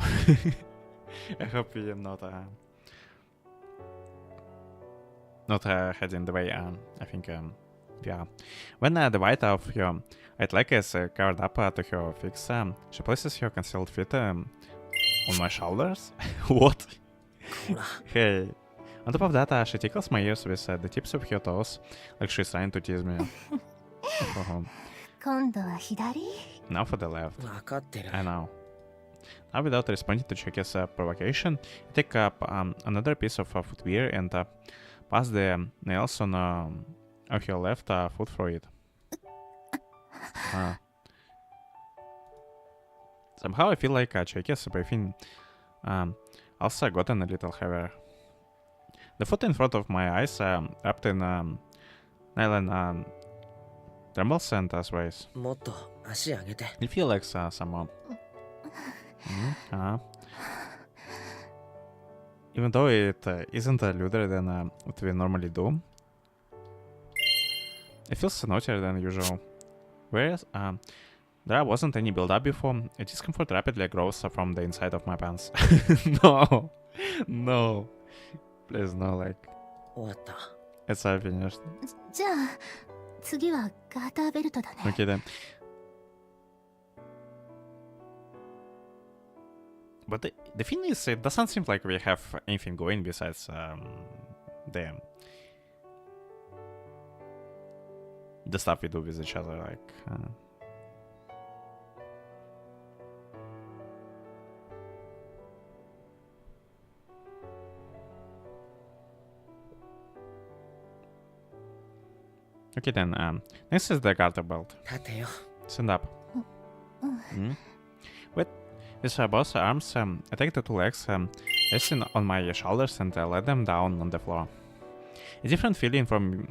I hope we am not heading the way. I think we are. When the white of your right leg is covered up to her fix, she places her concealed feet on my shoulders. What? ほら Hey. On top of that, she tickles my ears with the tips of her toes, like she's trying to tease me.今度は左 Now for the left. 分かってる I know. Now, without responding to Chucky's provocation, I take up another piece of footwear and pass the nails on her left foot through it. Somehow I feel like Chucky's breathing also gotten a little heavier. The foot in front of my eyes, wrapped in nylon, trembles and sways. もっと足上げて It feels like some more. Even though it isn't looser than what we normally do, it feels naughtier than usual. Whereas there wasn't any build-up before, a discomfort rapidly grows from the inside of my pants. No, no, please no, like 終わった it's finished. じゃあ次はガーターベルトだね Okay then. But the thing is, it doesn't seem like we have anything going besides the stuff we do with each other. Like, okay then. Next is the garter belt. 立てよ Stand up. With both arms, I take the two legs resting on my shoulders and let them down on the floor. A different feeling from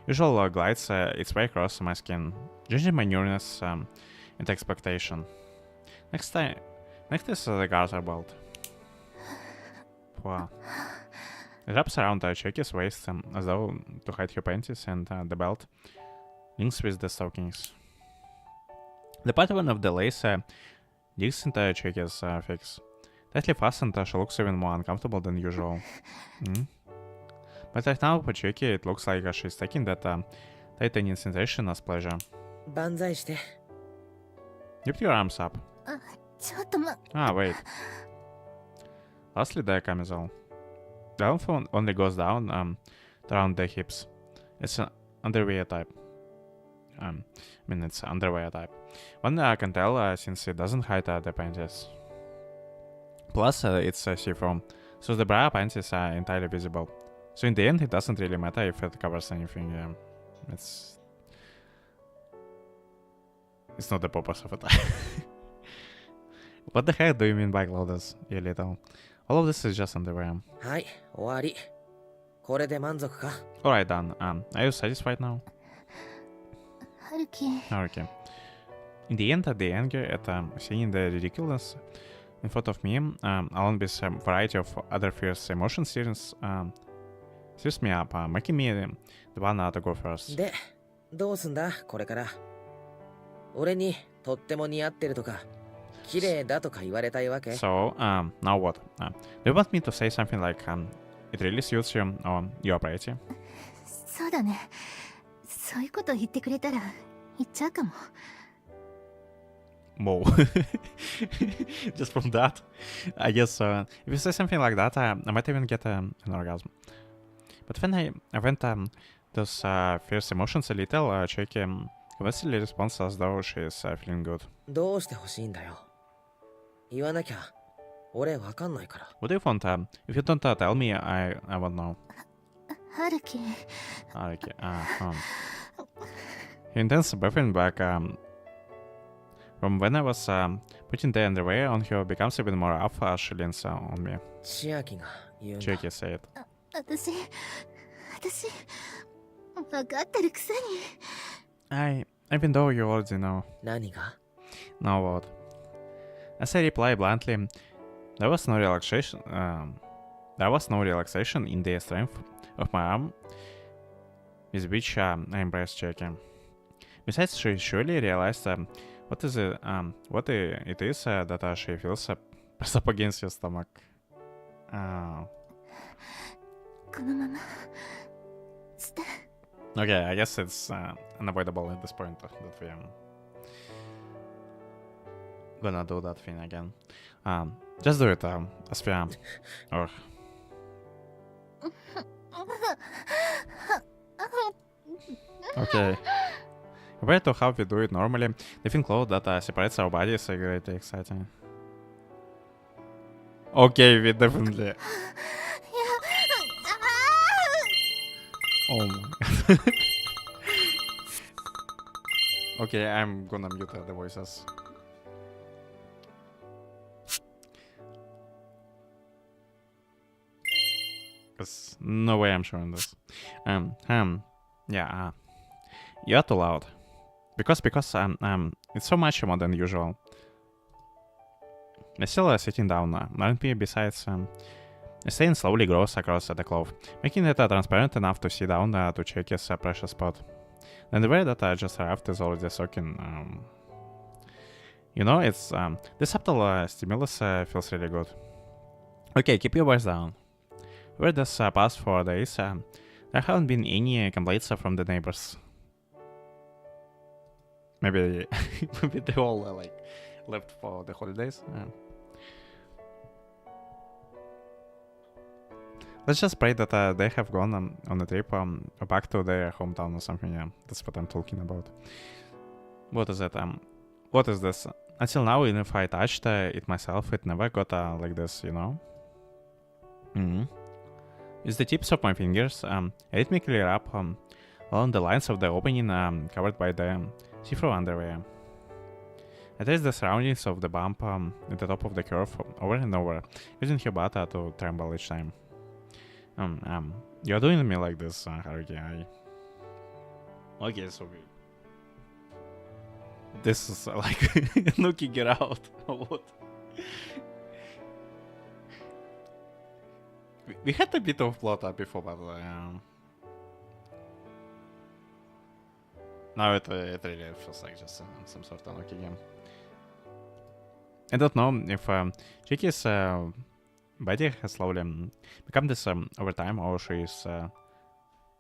usual glides its way across my skin, judging my nearness and expectation. Next is the garter belt. Wow. It wraps around Chucky's waist as though to hide her panties, and the belt links with the stockings. The pattern of the lace digs into Chucky's fix. Tightly fastened, she looks even more uncomfortable than usual. But right now, for Chucky, it looks like she's taking that tightening sensation as pleasure. 万歳して Lift your arms up. ちょっとWait. Lastly, the camisole. The outfit only goes down around the hips. It's an underwear type. It's underwear type. One can tell since it doesn't hide the panties. Plus, it's see-through, so the bra panties are entirely visible. So in the end, it doesn't really matter if it covers anything. It's not the purpose of it. What the heck do you mean by clothes, you little? All of this is just underwear. はい終わりこれで満足か Alright, done. Are you satisfied now? 春樹 Okay. In the end, the anger at seeing the ridiculous in front of me, along with a variety of other fierce emotions, series me up, making me the one to go first. でどうすんだこれから俺にとっても似合ってるとか綺麗だとか言われたいわけ So, now what? Do you want me to say something like, it really suits you, or you're pretty? そうだねそういうこと言ってくれたら言っちゃうかも Whoa. Just from that, I guess if you say something like that, I might even get an orgasm. But when I went those fierce emotions a little, Chucky convincingly responds as though she is feeling good. どうして欲しいんだよ言わなきゃ俺わかんないから What do you want? If you don't tell me, I won't know. 春樹 Okay. He intends breathing back from when I was putting the underwear on her becomes even more rough as she leans on me. 千秋が言うんだ Chucky said. 私分かってるくせに Even though you already know. 何が Now what? As I reply bluntly, There was no relaxation. There was no relaxation in the strength of my arm, with which I embraced Jackie. Besides, she surely realized what it is that she feels press up against your stomach. このままして。 Okay, I guess it's unavoidable at this point that we are gonna do that thing again. Just do it, Aspia. Or okay. Compared to how we do it normally, the thin cloth that separates our bodies is great exciting. Okay, we definitely. Oh my god. Okay, I'm gonna mute the voices. Cause no way I'm showing this. Yeah, you're too loud. Because it's so much more than usual. I'm still sitting down. RNP besides stain slowly grows across the cloth, making it transparent enough to sit down to check its pressure spot. Then the way that I just arrived is already soaking. You know, it's the subtle stimulus feels really good. Okay, keep your voice down. Where this past 4 days, there haven't been any complaints from the neighbors. Maybe they all like left for the holidays. Let's just pray that they have gone on a trip back to their hometown or something. Yeah, that's what I'm talking about. What is it? What is this? Until now, even if I touched it myself, it never got like this, you know? With the tips of my fingers, rhythmically wrap along the lines of the opening covered by the see-through underwear. I taste the surroundings of the bump at the top of the curve over and over, using her butt to tremble each time. You're doing me like this, Haruki. Okay, so this is like knocking it out. What? We had a bit of plot up before, but now it really feels like just some sort of Noki game. I don't know if Chiki's body has slowly become this over time, or she's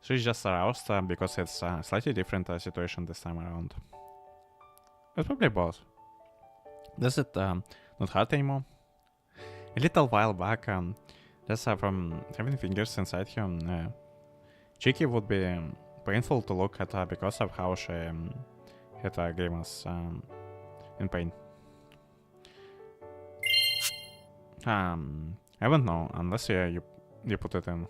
just aroused because it's a slightly different situation this time around. It's probably both. Does it not hurt anymore? A little while back, just from having fingers inside her, Chiki would be painful to look at because of how she had a grimace in pain. I don't know unless you put it in.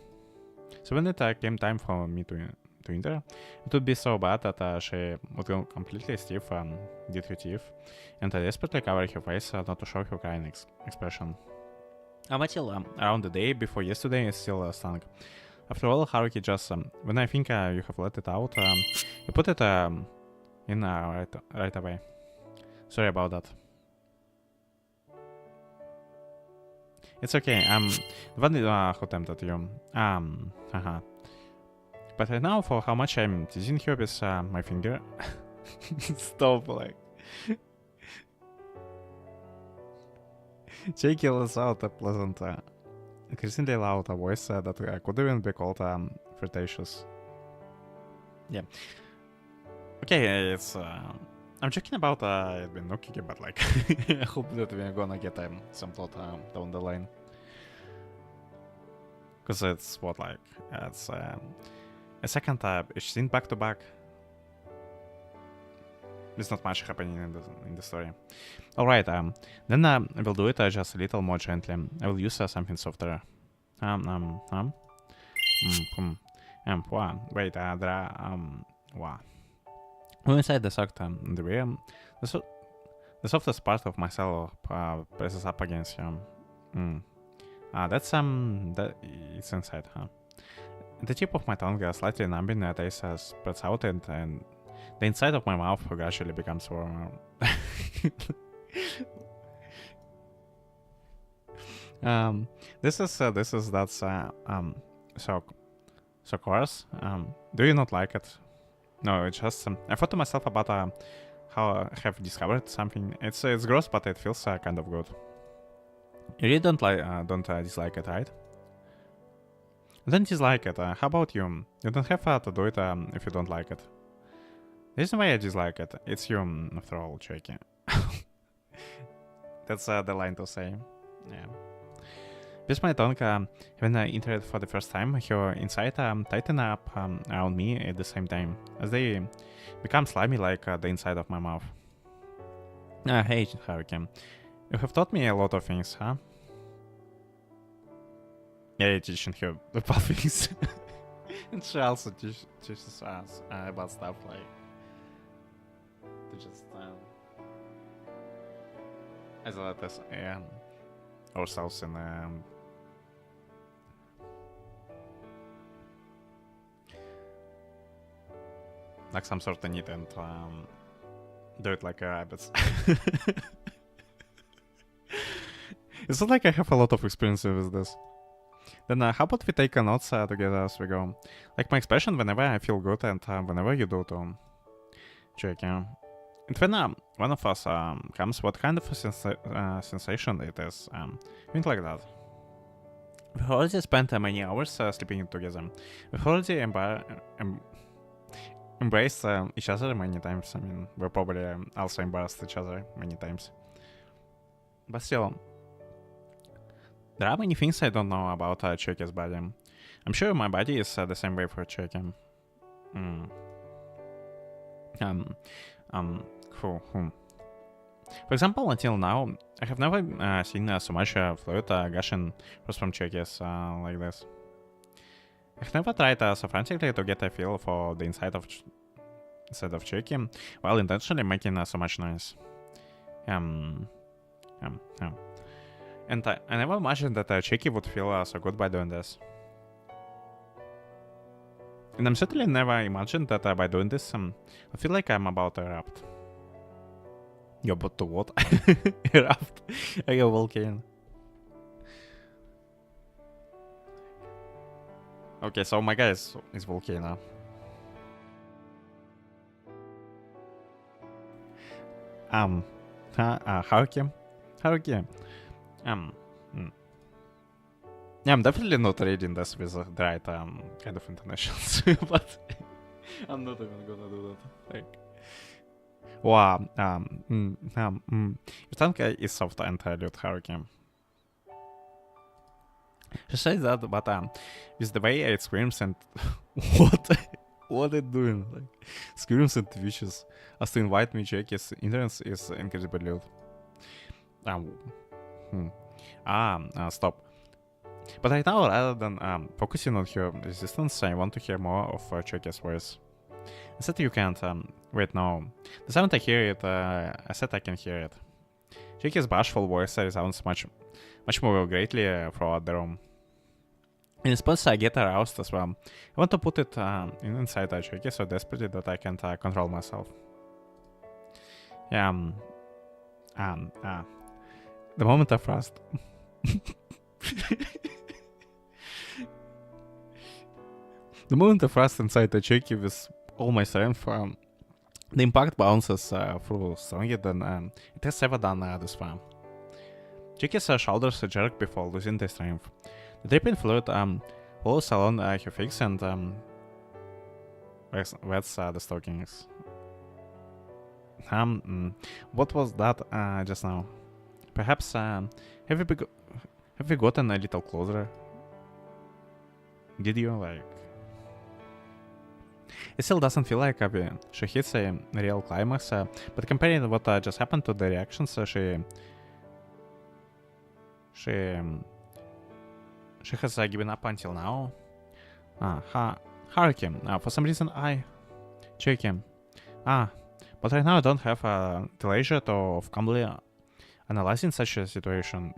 So when it came time for me to enter, it would be so bad that she would go completely stiff, did her teeth, and desperately cover her face not to show her crying expression. Until around the day before yesterday, it still stung. After all, Haruki just, when I think you have let it out, you put it in right away. Sorry about that. It's okay, the one who tempted you. Haha. But right now, for how much I'm teasing her with my finger... Stop, like... Jake yells out a pleasant, increasingly loud voice that could even be called flirtatious. Yeah. Okay, it's... I'm joking about it being Noki, but like... I hope that we're gonna get some thought down the line. Because it's what, like... It's a second each scene back to back. There's not much happening in the story. Alright, then I will do it just a little more gently. I will use something softer. Wait, wow. When inside the sock in the rear, the softest part of myself presses up against him. That's that it's inside, huh? The tip of my tongue slightly numbing taste spreads out and the inside of my mouth gradually becomes warmer. This is that's so coarse. Do you not like it? No, it's just I thought to myself about how I have discovered something. It's gross, but it feels kind of good. You really don't dislike it, right? Don't dislike it. How about you? You don't have to do it if you don't like it. The reason why I dislike it, it's you, after all, Chucky. That's the line to say. Yeah. With my tongue, when I entered for the first time, your inside tighten up around me at the same time, as they become slimy like the inside of my mouth. Hey, Haruki. You have taught me a lot of things, huh? Yeah, you're teaching her about things. And she also teaches us about stuff like... to just... isolate us ourselves in... like some sort of need and do it like rabbits. It's not like I have a lot of experience with this. Then how about we take notes together as we go? Like my expression whenever I feel good and whenever you do too. Check, yeah. And when one of us comes, what kind of a sensation it is? Think like that. We've already spent many hours sleeping together. We've already embraced each other many times. I mean, we probably also embarrassed each other many times. But still, there are many things I don't know about Chucky's body. I'm sure my body is the same way for Chucky. For example, until now, I have never seen so much fluid gushing from Chucky's like this. I've never tried so frantically to get a feel for the inside of Chucky, while intentionally making so much noise. And I never imagined that Chucky would feel so good by doing this. And I'm certainly never imagined that by doing this, I feel like I'm about to erupt. You're about to what? Erupt? Like a volcano. Okay, so my guy is volcano. Haruki? Yeah, I'm definitely not reading this with the right kind of intonations, but I'm not even gonna do that. Like, wow, your tongue is soft and dilute, Haruki. She says that, but with the way it screams and what it doing, like screams and twitches, as to invite me, Chucky's entrance is incredibly lewd. Stop. But right now, rather than focusing on her resistance, I want to hear more of Chucky's voice. I said you can't. Wait, no. The second I hear it, I said I can hear it. Chucky's bashful voice resounds much more greatly throughout the room. In response, I get aroused as well. I want to put it inside Chucky so desperately that I can't control myself. Yeah. The moment of rust. The moment of rust inside the Chucky with all my strength, the impact bounces through stronger than it has ever done this far. Chucky's shoulders jerk before losing their strength. The dripping fluid flows along her face and wets the stockings. What was that just now? Perhaps have we gotten a little closer? Did you like? It still doesn't feel like she hits a real climax, but comparing what just happened to the reactions, she has given up until now. Haruki, for some reason Chucky. But right now I don't have the leisure of calmly analyzing such a situation.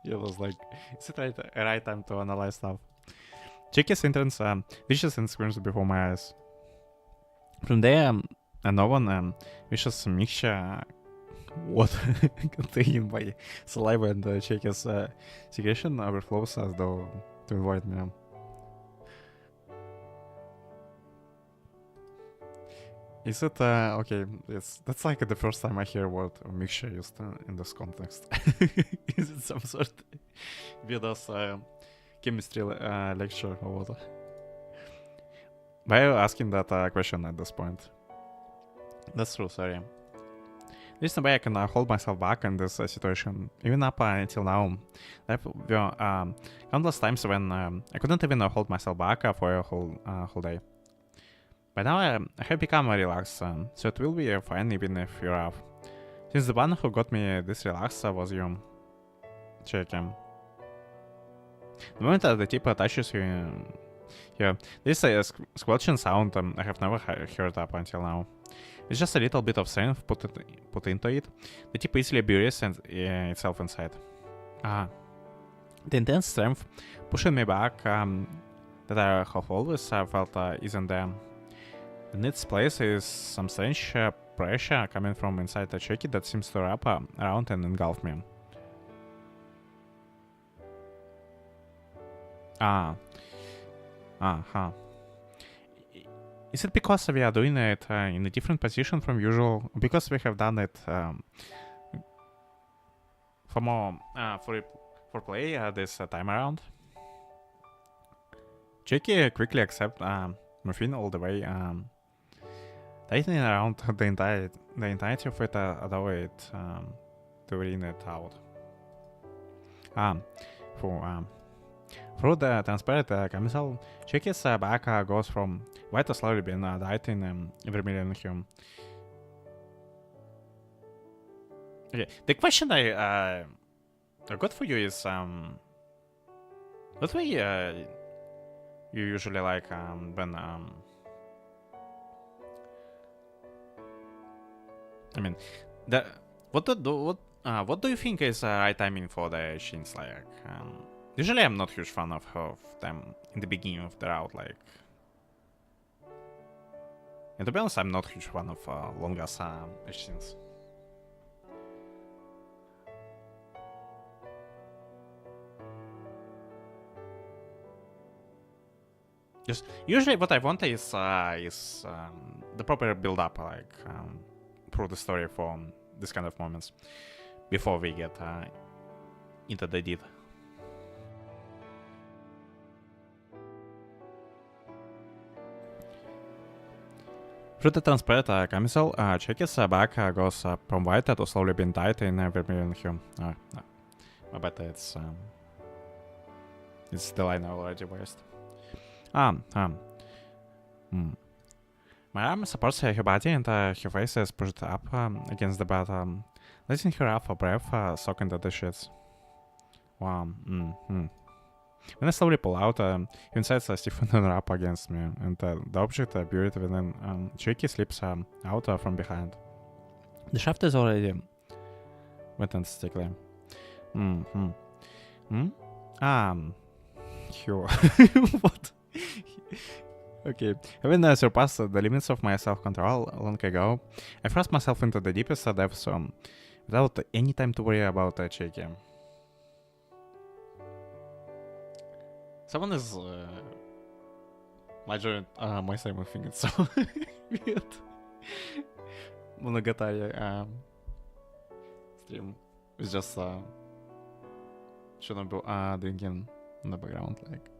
It was like, is it right time to analyze stuff? Chucky's entrance vicious and screams before my eyes. From there, no one vicious mixture what contained by saliva and Cheki's secretion overflows as though to avoid me. Is it okay? That's like the first time I hear word mixture used in this context. Is it some sort of Veda's chemistry lecture or what? Why are you asking that question at this point? That's true, sorry. There's no way I can hold myself back in this situation. Even up until now, there were countless times when I couldn't even hold myself back for a whole day. By now I have become relaxed, so it will be fine even if you're off. Since the one who got me this relaxed was you, Cheki. The moment the tip touches you here, this is a squelching sound I have never heard up until now. It's just a little bit of strength put into it. The tip easily buries itself inside. The intense strength pushing me back that I have always felt isn't there. In its place is some strange pressure coming from inside the Cheki that seems to wrap around and engulf me. Is it because we are doing it in a different position from usual? Because we have done it for more for play this time around? Cheki quickly accepts morphine all the way, tightening around the entirety of it, although it to rein it out. Through the transparent camisole, Cheki's back goes from white to slowly being dyed in vermilion hue. Okay, the question I got for you is what way you usually like when I mean what do you think is right timing for the Shins? Like usually I'm not huge fan of them in the beginning of the route, like, and to be honest I'm not huge fan of Longas Shins. Just usually what I want is the proper build up, like through the story for this kind of moments before we get into the deed. Through the transparent camisole, Cheki's back goes from white to slowly being dyed in vermilion hue. I bet it's the line I already waste. My arm supports her body and her face is pushed up against the bed, letting her have a breath soak into the sheets. Wow. When I slowly pull out, inside stiffen and up against me, and the object buried within Cheki slips out from behind. The shaft is already wet and sticky. What? Okay, having surpassed the limits of my self-control long ago, I thrust myself into the deepest depths without any time to worry about Cheki. Someone is measuring my same thing. It's so weird. Monogatari stream is just shouldn't be drinking in the background, like.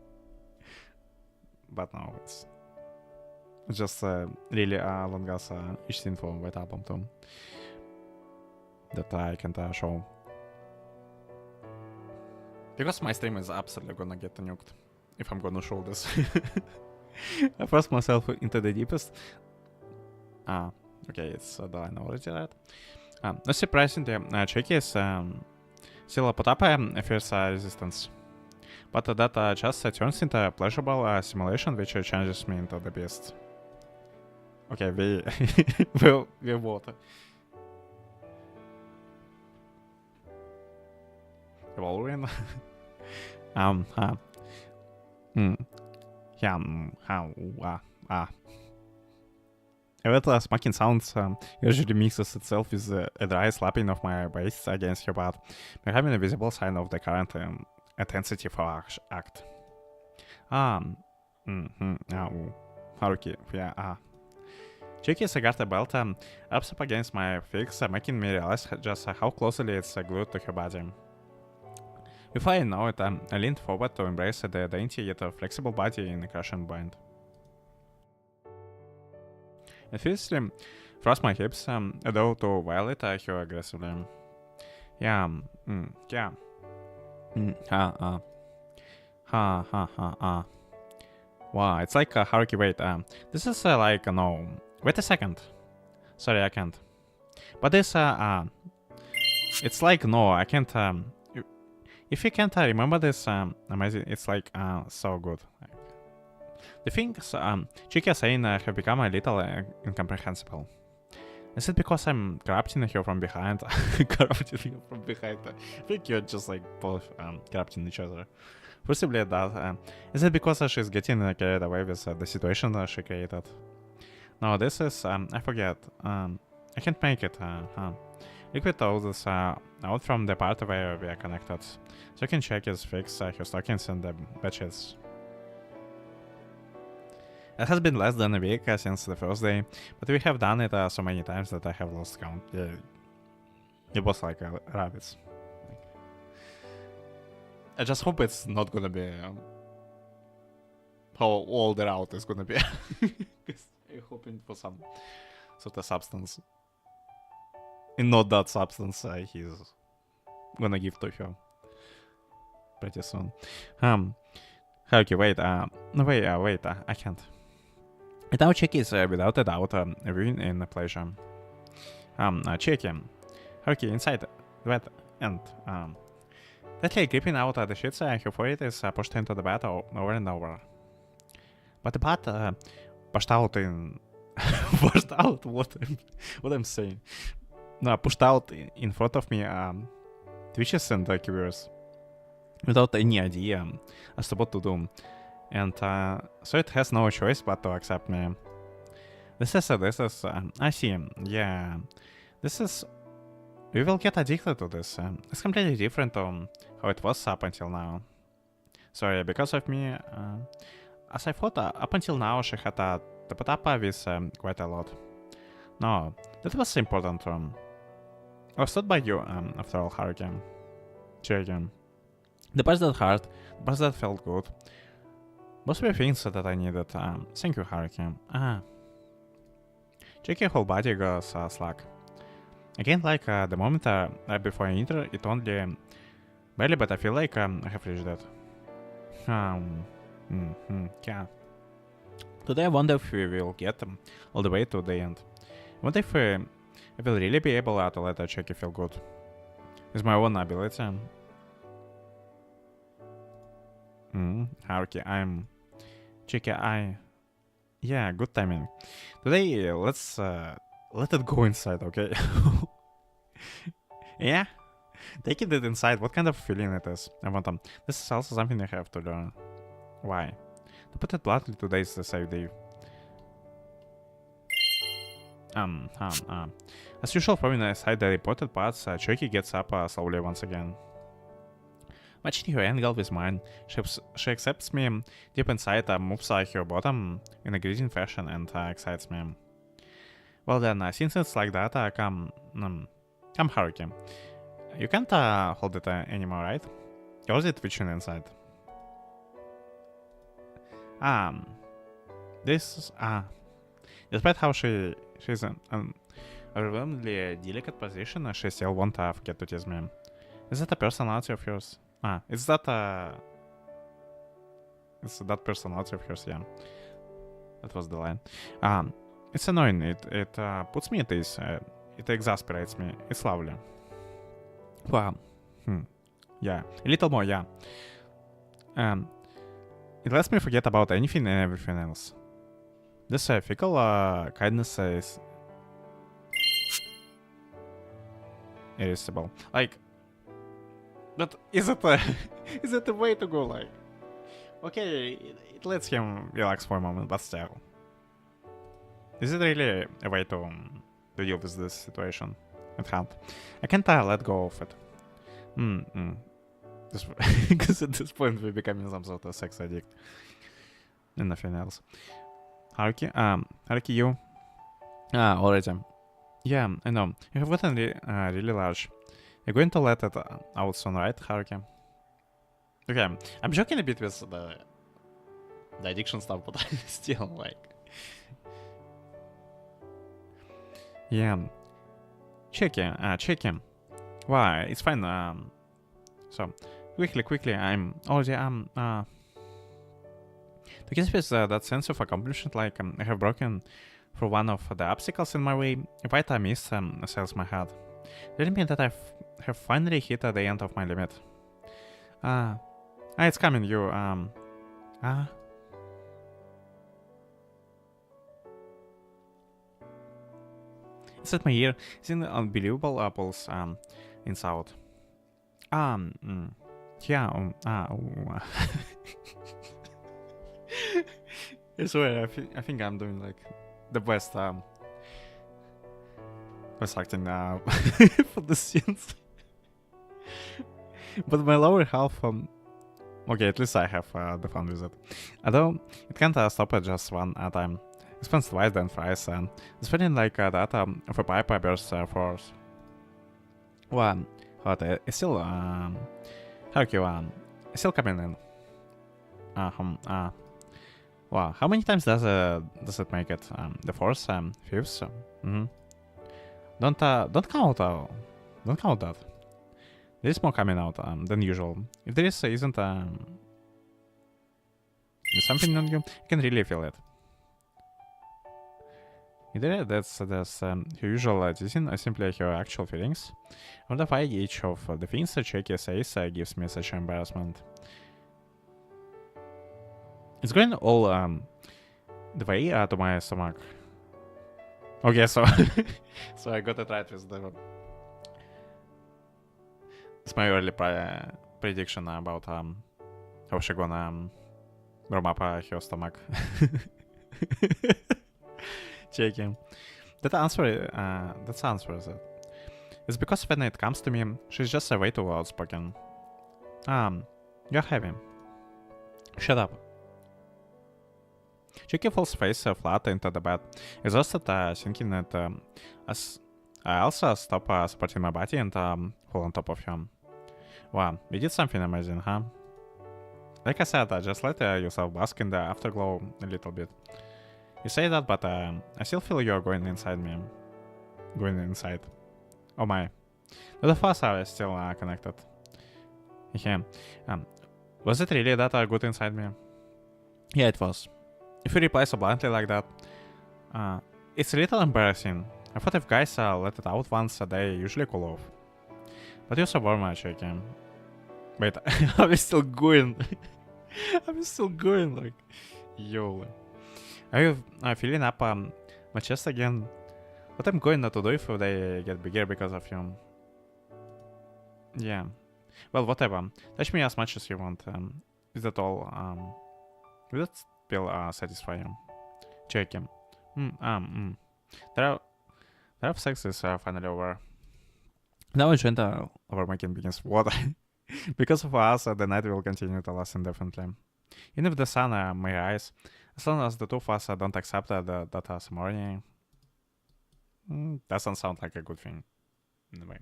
But no, it's just really Longas interesting for White Album too that I can show. Because my stream is absolutely gonna get nuked if I'm gonna show this. I thrust myself into the deepest. Okay, it's the line already right. Not surprisingly, Cheki is still put up a fierce resistance. But that just turns into a pleasurable simulation which changes me into the beast. Okay, we water. Wolverine. However, smacking sounds usually mixes itself with a dry slapping of my waist against her butt, becoming a visible sign of the current intensity of our act. Haruki, yeah, Cheeky cigarette belt ups up against my face, making me realize just how closely it's glued to her body. Before I know it, I leaned forward to embrace the dainty yet flexible body in a cushion bind. I fiercely thrust my hips, though to violate her aggressively. Yeah. Wow, it's like Haruki, wait, this is like, no, wait a second. Sorry, I can't. But this, it's like, no, I can't, if you can't remember this, amazing, it's like, so good. The things Chiki is saying have become a little incomprehensible. Is it because I'm corrupting her from behind? Corrupting her from behind. I think you're just like both corrupting each other. Possibly that. Is it because she's getting carried away with the situation that she created? No, this is, I forget. I can't make it. Liquid told us out from the part where we are connected. So you can check his fix, her stockings and the batches. It has been less than a week since the first day, but we have done it so many times that I have lost count. Yeah, it was like rabbits. I just hope it's not gonna be how all the route is gonna be. I'm hoping for some sort of substance. And not that substance he's gonna give to her pretty soon. Okay, wait, wait, I can't. And now Cheeky is without a doubt a ruin in pleasure. Cheeky. Okay, inside that end. Deadly gripping out the sheets, her forehead is pushed into the bed over and over. But the butt pushed out in... pushed out? What I'm saying? No, pushed out in front of me twitches and quivers. Without any idea as to what to do. And so it has no choice but to accept me. This is, I see, yeah. This is, we will get addicted to this. It's completely different from how it was up until now. Sorry, because of me, as I thought, up until now she had to put up with quite a lot. No, that was important. I was taught by you, after all, Haruki. Cheeky. The parts that hurt, the parts that felt good. Both were things that I needed. Thank you, Haruki. Cheeky's whole body goes slack. Again, like the moment right before I enter, it only barely, but I feel like I have reached that. Yeah. Today I wonder if we will get all the way to the end. I wonder if I will really be able to let Cheeky feel good. With my own ability. Haruki, Cheeky, yeah, good timing. Today, let's let it go inside, okay? Yeah? Taking it inside, what kind of feeling it is? I want this is also something I have to learn. Why? To put it bluntly, today is the save day. As usual, from inside the reported parts, Cheeky gets up slowly once again. Matching her angle with mine, she accepts me deep inside, moves her bottom in a greeting fashion and excites me. Well then, since it's like that, come Haruki. You can't hold it anymore, right? Yours is twitching inside. This despite how she's in an overwhelmingly delicate position, she still won't forget to tease me. Is that a personality of yours? It's that personality of yours, yeah. That was the line. It's annoying. It puts me at ease. It exasperates me. It's lovely. Wow. Yeah. A little more, yeah. It lets me forget about anything and everything else. This fickle kindness is irresistible. Like, but is it the way to go? Like, okay, it lets him relax for a moment, but still. Is it really a way to deal with this situation at hand? I can't let go of it. Because at this point we're becoming some sort of sex addict. And nothing else. Haruki, you... already. Yeah, I know. You have gotten really large. You're going to let it out soon, right, Haruki? Okay, I'm joking a bit with the addiction stuff, but I still like... Yeah. Check him. Why, it's fine. So, quickly, I'm already, to get with that sense of accomplishment, like, I have broken through one of the obstacles in my way. Vita Mist sails my head. Telling me that I have finally hit the end of my limit. It's coming, you, It's at my ear. Seeing unbelievable apples, in South. Yeah, I swear, I think I'm doing, like, the best, voice acting, for the scenes. But my lower half, okay, at least I have, the fun with it. Although, it can't stop at just one time. It spends twice than thrice, and it's feeling like that of a pipe burst force. One, but it's still, Haruki, it's still coming in. Wow, how many times does it make it? The fourth, fifth? Don't count that. There's more coming out than usual. If there isn't something on you, you can really feel it. Either that's your usual teasing or simply your actual feelings. I wonder why each of the things that Chucky says gives me such embarrassment. It's going all the way to my stomach. Okay, so so I got it right with the... It's my early prediction about how she gonna warm up her stomach. Checking. That answers it. It's because when it comes to me, she's just way too outspoken. You're heavy. Shut up. Chucky falls face flat into the bed, exhausted, thinking that as I also stop supporting my body and fall on top of him. Wow, we did something amazing, huh? Like I said, just let yourself bask in the afterglow a little bit. You say that, but I still feel you're going inside me. Going inside. Oh my. The of us are still connected. Yeah. Was it really that good inside me? Yeah, it was. If you reply so bluntly like that, it's a little embarrassing. I thought if guys let it out once, they usually cool off. But you're so warm, Chucky. Wait, I'm still going. I'm still going, like, yo. Are you filling up my chest again? What I'm going to do if they get bigger because of you? Yeah. Well, whatever. Touch me as much as you want. Is that all? Will that still satisfy you? Check him. Their sex is finally over. Now gentle overmaking begins. What? Because of us, the night will continue to last indefinitely. Even if the sun may rise, as long as the two of us don't accept that as morning, doesn't sound like a good thing, in a way.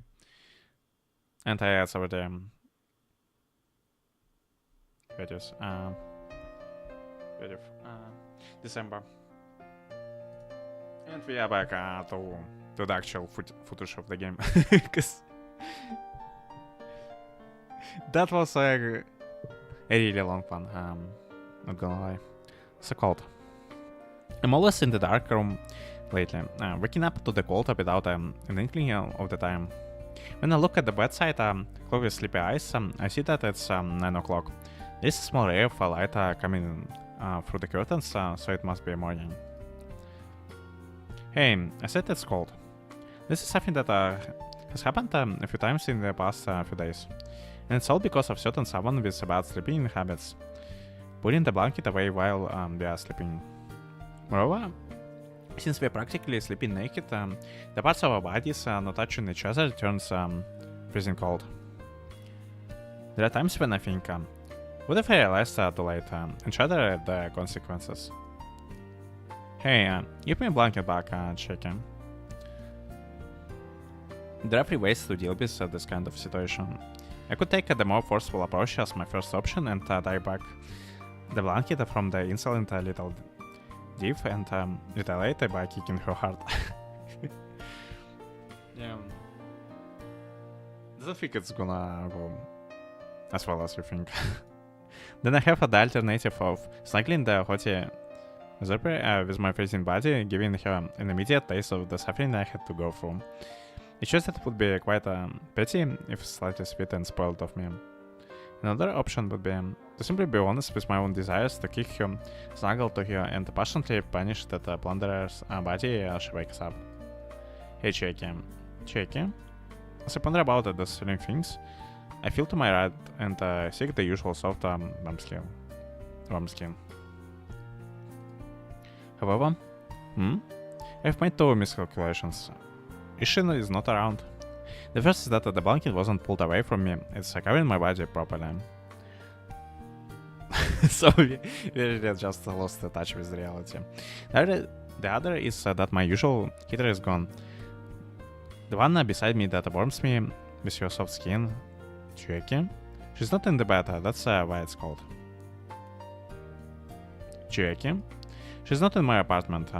And it's already December. And we are back to the actual footage of the game. Because that was a really long one, not gonna lie. So cold. I'm always in the dark room lately, waking up to the cold without an inkling of the time. When I look at the bedside clock with sleepy eyes, I see that it's 9 o'clock. There's a small ray of light coming through the curtains, so it must be morning. Hey, I said it's cold. This is something that has happened a few times in the past few days. And it's all because of certain someone with bad sleeping habits, putting the blanket away while they are sleeping. Moreover, Since we're practically sleeping naked, the parts of our bodies not touching each other turns freezing cold. There are times when I think, what if I realize too late and shudder at the consequences? Hey, give me a blanket back, Chicky. There are 3 ways to deal with this kind of situation. I could take the more forceful approach as my first option and dive back the blanket from the insolent little div and retaliate by kicking her heart. Yeah. Doesn't think it's gonna go as well as you think. Then I have the alternative of snuggling the hottie zipper with my freezing body, giving her an immediate taste of the suffering I had to go through. It's just that it would be quite petty if slightly sweet and spoiled of me. Another option would be to simply be honest with my own desires, to kick her, snuggle to her, and passionately punish that plunderer's body as she wakes up. Hey Cheeky. As I ponder about those thrilling things, I feel to my right and seek the usual soft warm skin. However, I've made 2 miscalculations. Ishin is not around. The first is that the blanket wasn't pulled away from me, it's covering my body properly. So we really just lost the touch with reality. The other is that my usual heater is gone. The one beside me that warms me with your soft skin, Chueki. She's not in the bed, that's why it's called. Chueki. She's not in my apartment,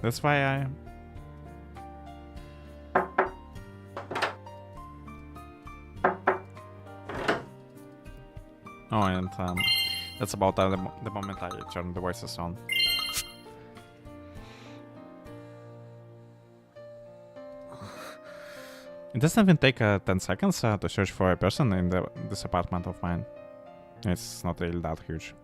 that's why I... Oh, and that's about the moment I turn the voices on. It doesn't even take 10 seconds to search for a person in this apartment of mine. It's not really that huge.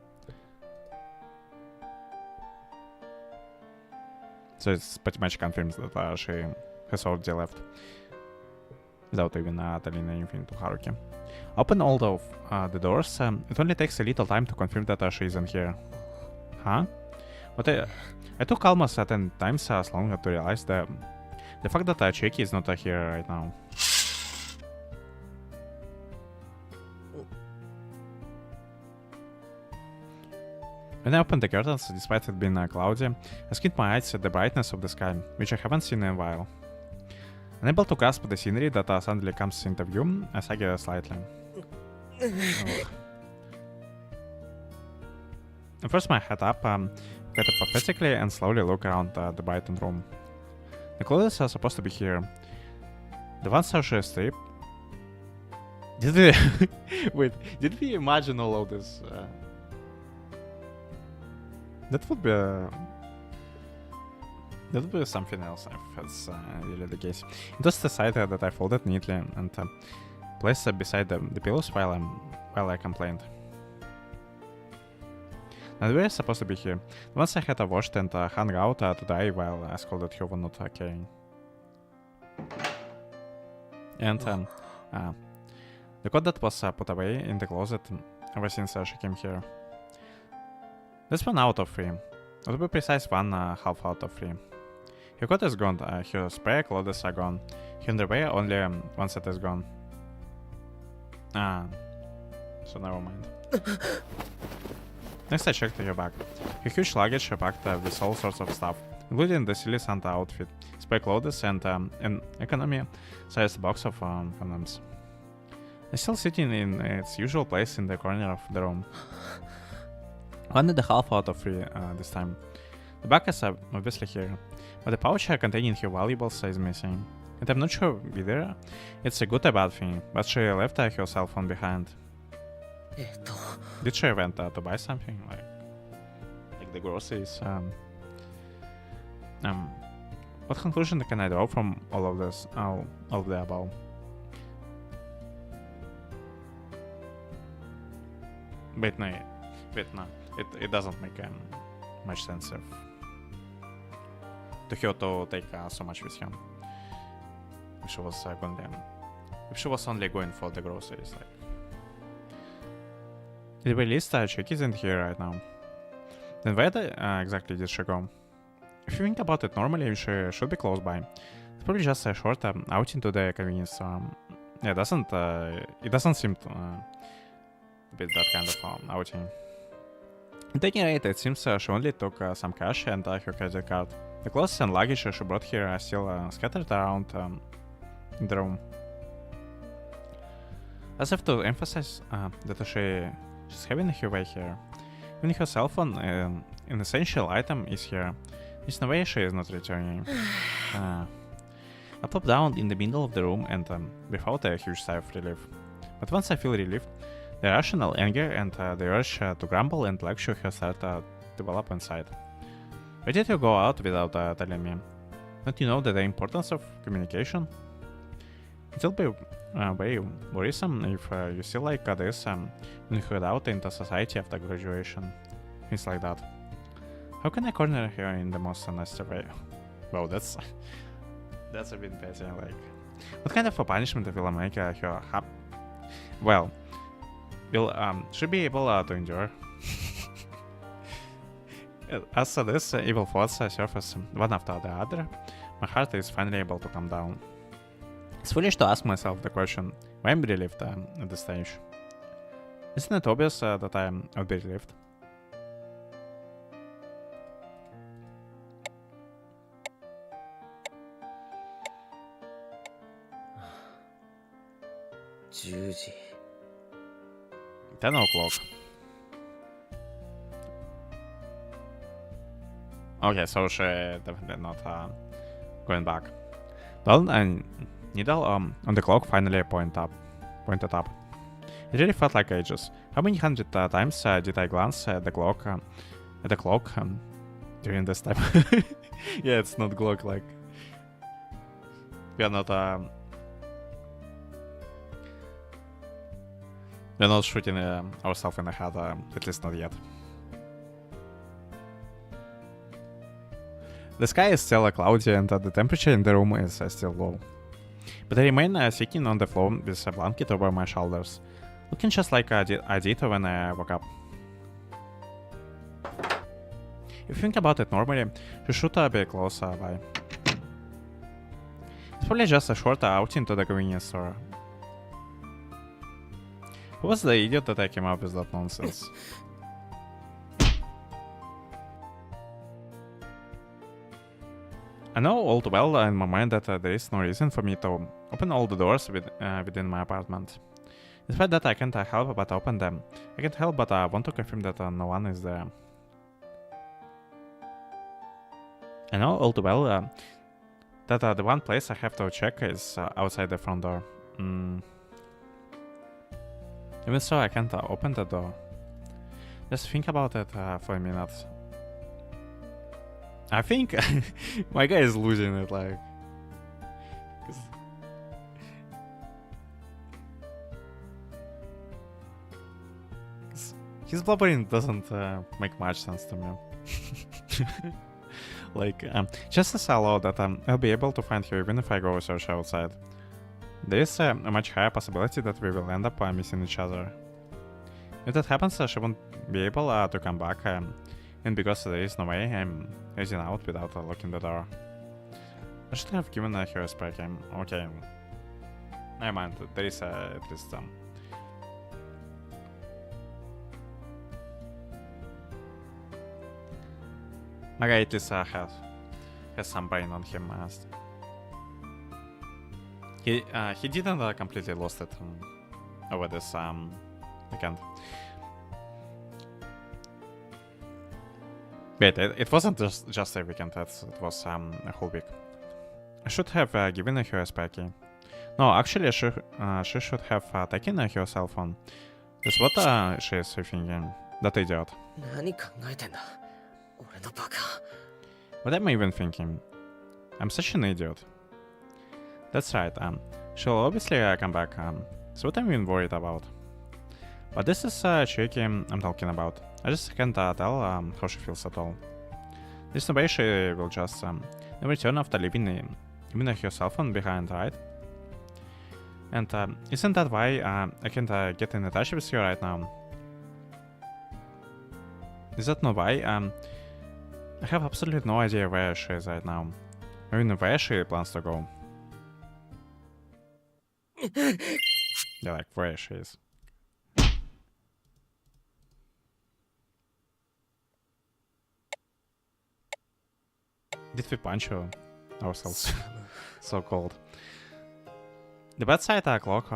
So it's pretty much confirms that she has already left. Without even telling anything to Haruki. Open all of the doors. It only takes a little time to confirm that she isn't here. Huh? But I took almost 10 times as long to realize the fact that Cheeky is not here right now. When I opened the curtains, despite it being cloudy, I skinned my eyes at the brightness of the sky, which I haven't seen in a while. Unable to grasp the scenery that suddenly comes into view, I sag slightly. I first my head up, get up pathetically and slowly look around the brightened room. The clothes are supposed to be here. The ones are asleep. Did we... Wait, did we imagine all of this? That would be something else if that's really the case. It was the side that I folded neatly and placed beside the pillows while I complained. Now we were supposed to be here. Once I had washed and hung out to dry while I scolded her for not caring. And the coat that was put away in the closet ever since she came here. That's 1 out of 3. Or to be precise, 1.5 out of 3. Her coat is gone, her spare clothes are gone. Her underwear only one set is gone. So never mind. Next I checked her bag. Her huge luggage packed with all sorts of stuff, including the silly Santa outfit, spare clothes and an economy-sized box of condoms. It's still sitting in its usual place in the corner of the room. 1.5 out of 3 this time. The bag is obviously here, but the pouch containing her valuables is missing. And I'm not sure whether it's a good or bad thing, but she left her cell phone behind. Did she went to buy something like the groceries? What conclusion can I draw from all of this? All of the above? Wait, no. It doesn't make much sense to her to take so much with him. If she was only going for the groceries, like. At the very least, Chick isn't here right now. Then where exactly did she go? If you think about it, normally she should be close by. It's probably just a short outing to the convenience store. Yeah, it doesn't seem to be that kind of outing. At any rate, it seems she only took some cash and her credit card. The clothes and luggage she brought here are still scattered around in the room. As if to emphasize that she's having her way here. Even her cell phone, an essential item, is here. There's no way she is not returning. I plop down in the middle of the room and without a huge sigh of relief. But once I feel relieved, the irrational anger and the urge to grumble and lecture her start to develop inside. Why did you go out without telling me? Don't you know the importance of communication? It'll be very worrisome if you still like this when you head out into society after graduation. Things like that. How can I corner her in the most nasty way? Wow, that's a bit petty, like... What kind of a punishment will make her well, will she be able to endure? As this evil thoughts surface one after the other, my heart is finally able to calm down. It's foolish to ask myself the question, why I'm relieved at this stage? Isn't it obvious that I would be relieved? Juji. 10 o'clock. Okay, so she definitely not going back. Dawn and needle on the clock finally pointed up. It really felt like ages. How many hundred times did I glance at the clock during this time? Yeah, it's not clock, like we are not shooting ourselves in the head, at least not yet. The sky is still cloudy and the temperature in the room is still low. But I remain sitting on the floor with a blanket over my shoulders, looking just like I did when I woke up. If you think about it normally, you should be close by. It's probably just a short outing to the convenience store. Who was the idiot that I came up with that nonsense? I know all too well in my mind that there is no reason for me to open all the doors within my apartment. Despite that, I can't help but open them. I can't help but want to confirm that no one is there. I know all too well that the one place I have to check is outside the front door. Even so, I can't open the door. Just think about it for a minute. I think my guy is losing it, like... His blubbering doesn't make much sense to me. Like, just as I allow that I'll be able to find her even if I go search outside. There is a much higher possibility that we will end up missing each other. If that happens, she won't be able to come back, and because there is no way I'm heading out without locking the door. I should have given her a spare game. Okay. Never mind, there is at least my guy at least has some brain on him. He didn't completely lost it over this weekend. Wait, it wasn't just a weekend, it was a whole week. I should have given her a spare key. No, actually she should have taken her cell phone. That's what she is thinking. That idiot. 何考えてんだ俺のバカ What am I even thinking? I'm such an idiot. That's right, she'll obviously come back, so what am I even worried about? But this is Chiaki I'm talking about. I just can't tell how she feels at all. There's no way she will just never return after leaving her cell phone behind, right? And isn't that why I can't get in touch with you right now? Is that not why I have absolutely no idea where she is right now. Or even where she plans to go. Yeah, like where she is. Did we punch ourselves? So cold. The bedside clock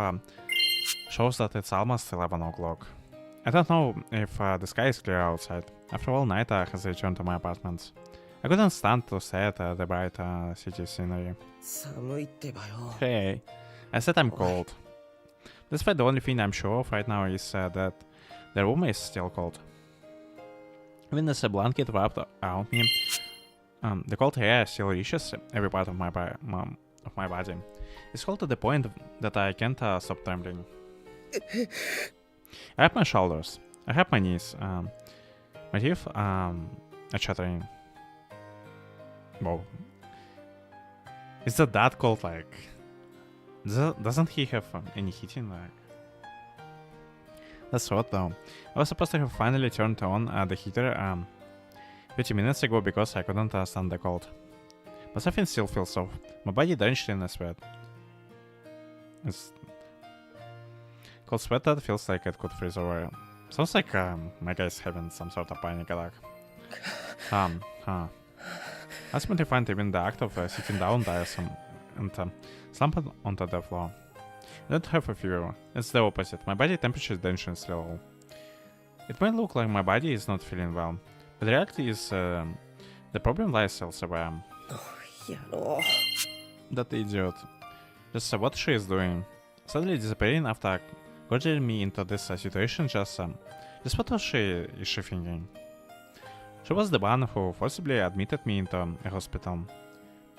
shows that it's almost 11 o'clock. I don't know if the sky is clear outside. After all, night has returned to my apartment. I couldn't stand to stare at the bright city scenery. 寒いってばよ。 Hey, I said I'm cold. Despite the only thing I'm sure of right now is that the room is still cold. Even as a blanket wrapped around me, the cold air still reaches every part of my body. It's cold to the point that I can't stop trembling. I have my shoulders. I have my knees. My teeth are chattering. Whoa. Is that cold? Like, doesn't he have any heating? Like, that's hot though. I was supposed to have finally turned on the heater 30 minutes ago because I couldn't stand the cold. But something still feels off. My body drenched in a sweat. It's cold sweat that feels like it could freeze over. Sounds like my guy's having some sort of panic attack. Ultimately find even the act of sitting down tiresome and slump onto the floor. I don't have a fever. It's the opposite. My body temperature is dangerously low. It might look like my body is not feeling well, but the reality is the problem lies elsewhere. やろう。 That idiot. Just what she is doing. Suddenly disappearing after goading me into this situation, just what is she thinking? She was the one who forcibly admitted me into a hospital.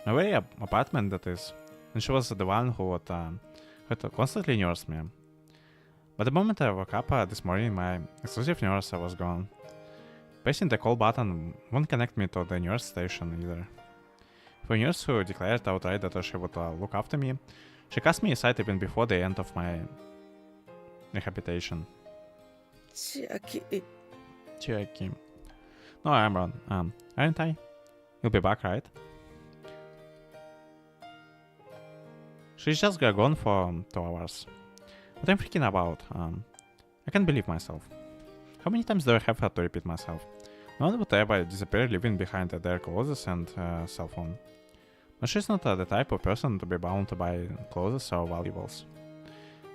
My very apartment, that is. And she was the one who would constantly nurse me. But the moment I woke up this morning, my exclusive nurse was gone. Pressing the call button won't connect me to the nurse station either. For a nurse who declared outright that she would look after me, she cast me aside even before the end of my rehabilitation. 千秋。 Chiaki. No, I'm wrong. Aren't I? You'll be back, right? She's just gone for 2 hours. What I'm thinking about, I can't believe myself. How many times do I have to repeat myself? No one would ever disappear leaving behind their clothes and cell phone. But she's not the type of person to be bound to buy clothes or valuables.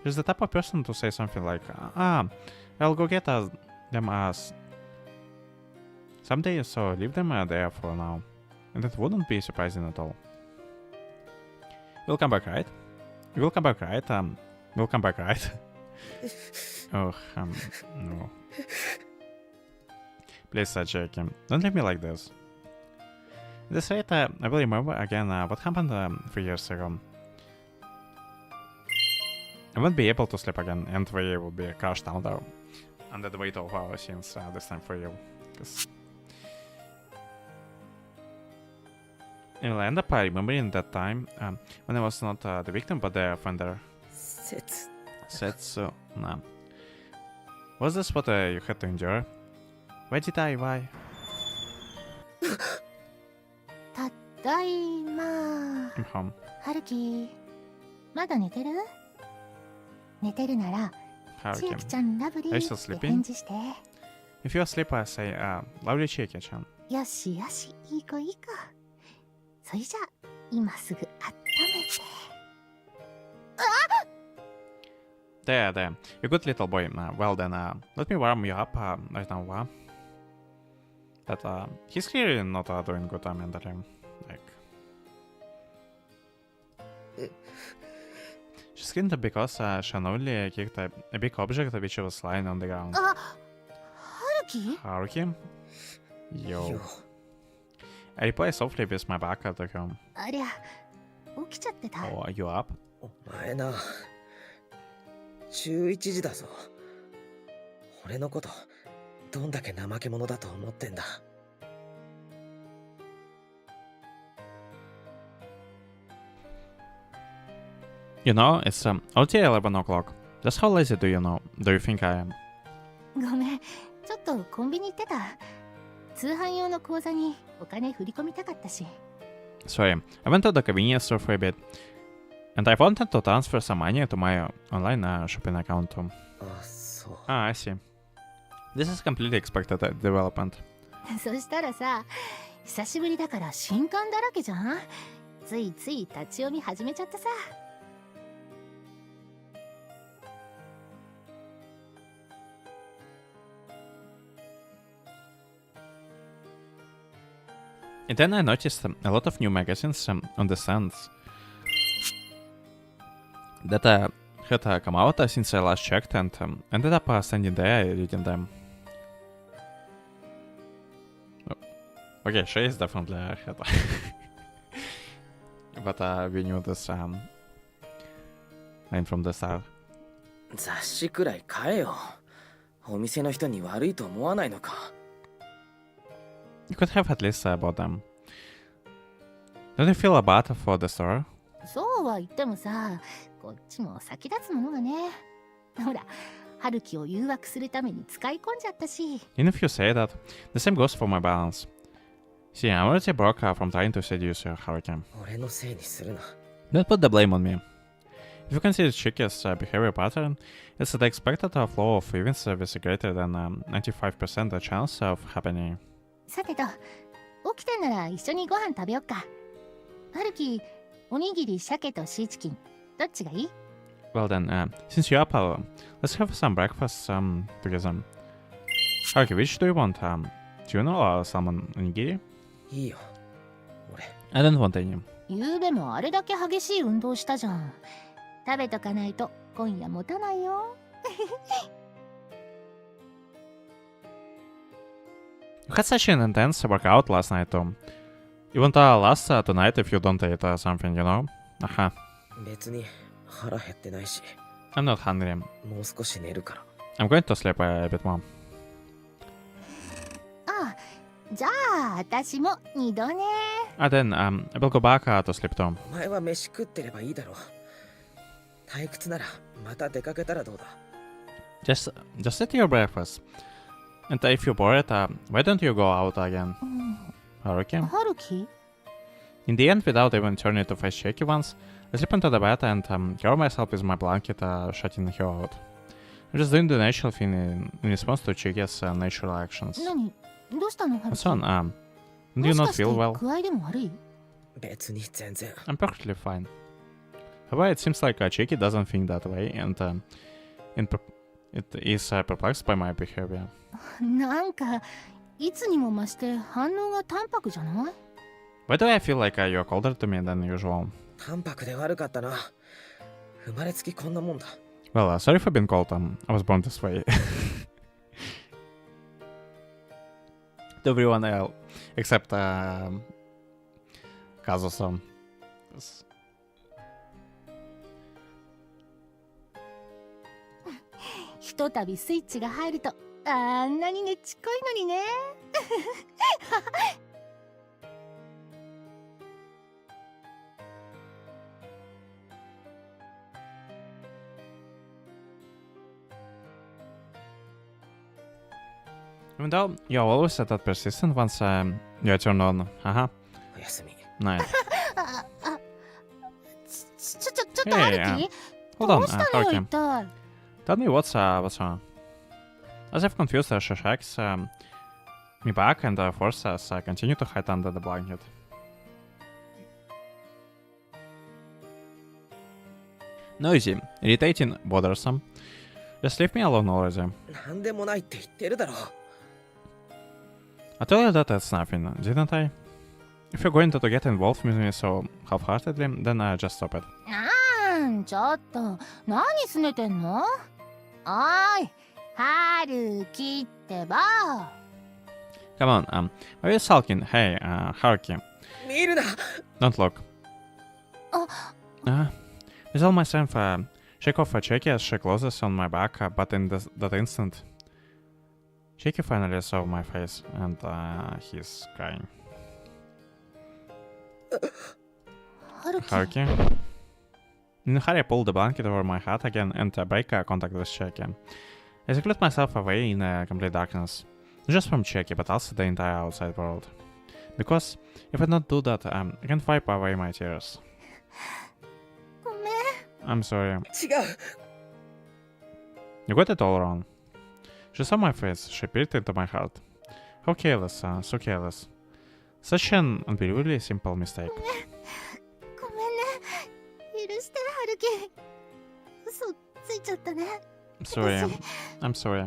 She's the type of person to say something like, I'll go get them someday, so leave them there for now. And that wouldn't be surprising at all. You'll come back, right? You will come back, right? You'll come back, right? Oh, no. Please, Jackie, don't leave me like this. At this rate, I will remember again what happened 3 years ago. I won't be able to sleep again, and we will be crushed under the weight of our sins this time for you. I will end up remembering that time when I was not the victim but the offender. 節。 Setsu. Nah. Was this what you had to endure? Why did I? Why? ただいま。 I'm home. 春樹、まだ寝てる？寝てるなら、千 Haruki. 秋ちゃんラブリ Are you ー still って sleeping? 返事して。 If you're asleep, I say, lovely Chiaki-chan. よしよし、いい子いい子。それじゃあ、今すぐ温めて。 There. You good little boy. Well then, let me warm you up right now, But he's clearly not doing good mentally. Like, she screamed because she unknowingly kicked a big object which was lying on the ground. あ、春樹？ Haruki? Yo. よ。 I reply softly with my back to him. ありゃ、起きちゃってた。 Oh, are you up? お前な。11時だぞ。俺のことどんだけ怠け者だと思ってんだ。 You know, it's already 11 o'clock. Just how lazy do you think I am? ごめん、ちょっとコンビニ行ってた。通販用の口座にお金振り込みたかったし。 Sorry, I went to the convenience store for a bit, and I wanted to transfer some money to my online shopping account too. あ、そう。 Ah, I see. This is completely expected development. そしたらさ、久しぶりだから新刊だらけじゃん。ついつい立ち読み始めちゃったさ。And then I noticed a lot of new magazines on the stands that had come out since I last checked, and ended up standing there reading them. Okay, she is definitely a hater. But we knew this line from the start. 雑誌くらい買えよ。お店の人に悪いと思わないのか。 You could have at least bought them. Don't you feel bad for the store? そうは言ってもさ、こっちも先立つものがね。ほら、春樹を誘惑するために使い込んじゃったし。 Even if you say that, the same goes for my balance. See, I'm already broke from trying to seduce you, Haruki. 俺のせいにするな。 Don't put the blame on me. If you consider Chiki's behavior pattern, it's the expected flow of events with greater than 95% chance of happening. さてと、起きてんなら一緒にご飯食べよっか。春樹、おにぎり、鮭とシーチキン、どっちがいい？ Well then, since you're up, let's have some breakfast together. Haruki, which do you want? Tuna or salmon onigiri? いいよ。俺。I don't want any. ゆうべもあれだけ激しい運動したじゃん。食べとかないと今夜持たないよ。You had such an intense workout last night too. You won't last tonight if you don't eat something, you know? Aha. 別に腹減ってないし、 I'm not hungry. もう少し寝るから。 I'm going to sleep a bit more. ああ、じゃあ私も二度ね。Then I will go back to sleep too. お前は飯食ってればいいだろう。退屈ならまた出かけたらどうだ。 Just eat your breakfast. And if you're bored, why don't you go out again? うん、 Haruki? 春樹？ In the end, without even turning to face Shaky once, I slip into the bed and cover myself with my blanket, shutting her out. I'm just doing the natural thing in response to Chiki's natural actions. 何？どうしたの春 What's 樹？ on? Do も you し not かして feel well? 具合でも悪い？別に全然。 I'm perfectly fine. However, it seems like Chiki doesn't think that way, and it is perplexed by my behavior. なんかいつにも増して反応が淡白じゃない？ Why do I feel like you're colder to me than usual? 淡白で悪かったな。生まれつきこんなもんだ。 Well, sorry for being cold. I was born this way. To everyone else, except Kazusa. Yes. ひとたびスイッチが入るとあんなにねちっこいのにね。Even though you're always that persistent once you turn on. Haha. おやすみ。 Nice. ああ、ちょっと Hey, 春樹、 hold ど on, うしたのよ Haruki. 一体。 Tell me what's wrong. As if confused, she shakes me back and forces us continue to hide under the blanket. Noisy, irritating, bothersome. Just leave me alone already. なんでもないって言ってるだろう。 I told you that it's nothing, didn't I? If you're going to get involved with me so half-heartedly, then just stop it. ちょっと何すねてんの？おーい、春樹ってば。 Come on, why are you sulking? Hey, Haruki. 見るな。 Don't look. With all my strength, shake off Chiki as she closes on my back, but in that instant, Chiki finally saw my face, and he's crying. 春樹。 Haruki? In a hurry, I pulled the blanket over my head again and break contact with Chiki. I secluded myself away in complete darkness. Not just from Czechia, but also the entire outside world. Because if I don't do that, I can't wipe away my tears. ごめん。 I'm sorry. 違う You got it all wrong. She saw my face, she peered into my heart. How careless, so careless. Such an unbelievably simple mistake. ごめんね。許してハルキ。嘘ついちゃったね。 Sorry. I'm sorry.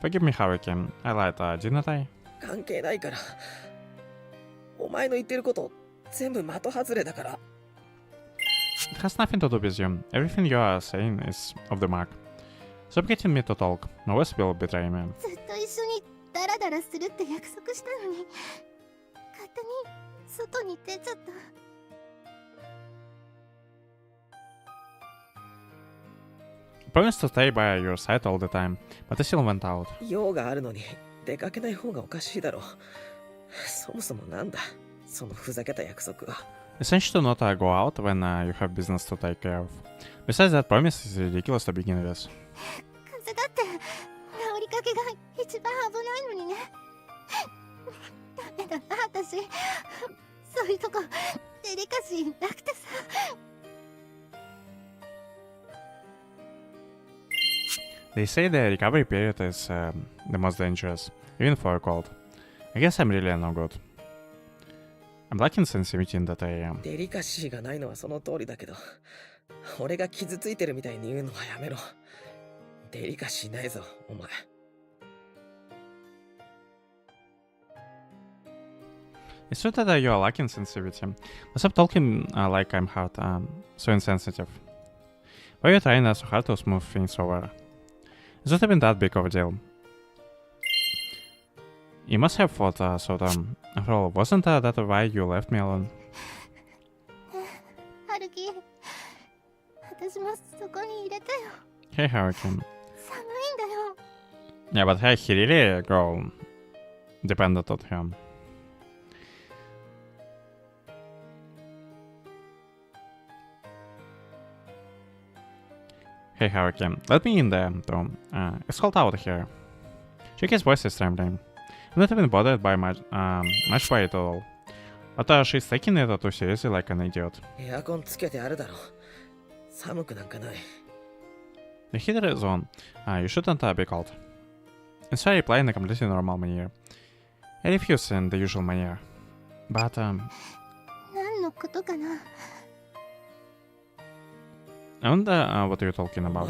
Forgive me, Haruki. I lied, didn't I? 関係ないからお前の言ってること全部的外れだから It has nothing to do with you. Everything you are saying is off the mark. Stop getting me to talk. No one will betray me. ずっと一緒にダラダラするって約束したのに勝手に外に出ちゃった。 Promised to stay by your side all the time, but I still went out. 用があるのに出かけない方がおかしいだろうそもそもなんだそのふざけた約束は It's essential to not go out when you have business to take care of. Besides, that promise is ridiculous to begin with. 風邪だって治りかけが一番危ないのにね。ダメだな私。そういうとこデリカシーなくてさ。 They say the recovery period is the most dangerous, even for a cold. I guess I'm really no good. I'm lacking sensitivity in that area. デリカシーがないのはその通りだけど俺が傷ついてるみたいに言うのはやめろデリカシーないぞお前 It's true that you are lacking sensitivity, but stop talking like I'm hard, so insensitive. Why are you trying so hard to smooth things over? It's not even that big of a deal. You must have thought, after all, wasn't that why you left me alone? ハルキ、私もそこに入れてよ。 Hey, Haruki. 寒いんだよ。 Yeah, but hey, he really depended on him. Hey, Haruki, let me in there, though. It's cold out here. Chiki's voice is trembling. I'm not even bothered by much by it at all. But she's taking it too seriously like an idiot. エアコンつけてあるだろ寒くなんかない The heater is on. You shouldn't be cold. It's I reply in a completely normal manner. I refuse in the usual manner. But, 何のことかな。 I wonder what you're talking about.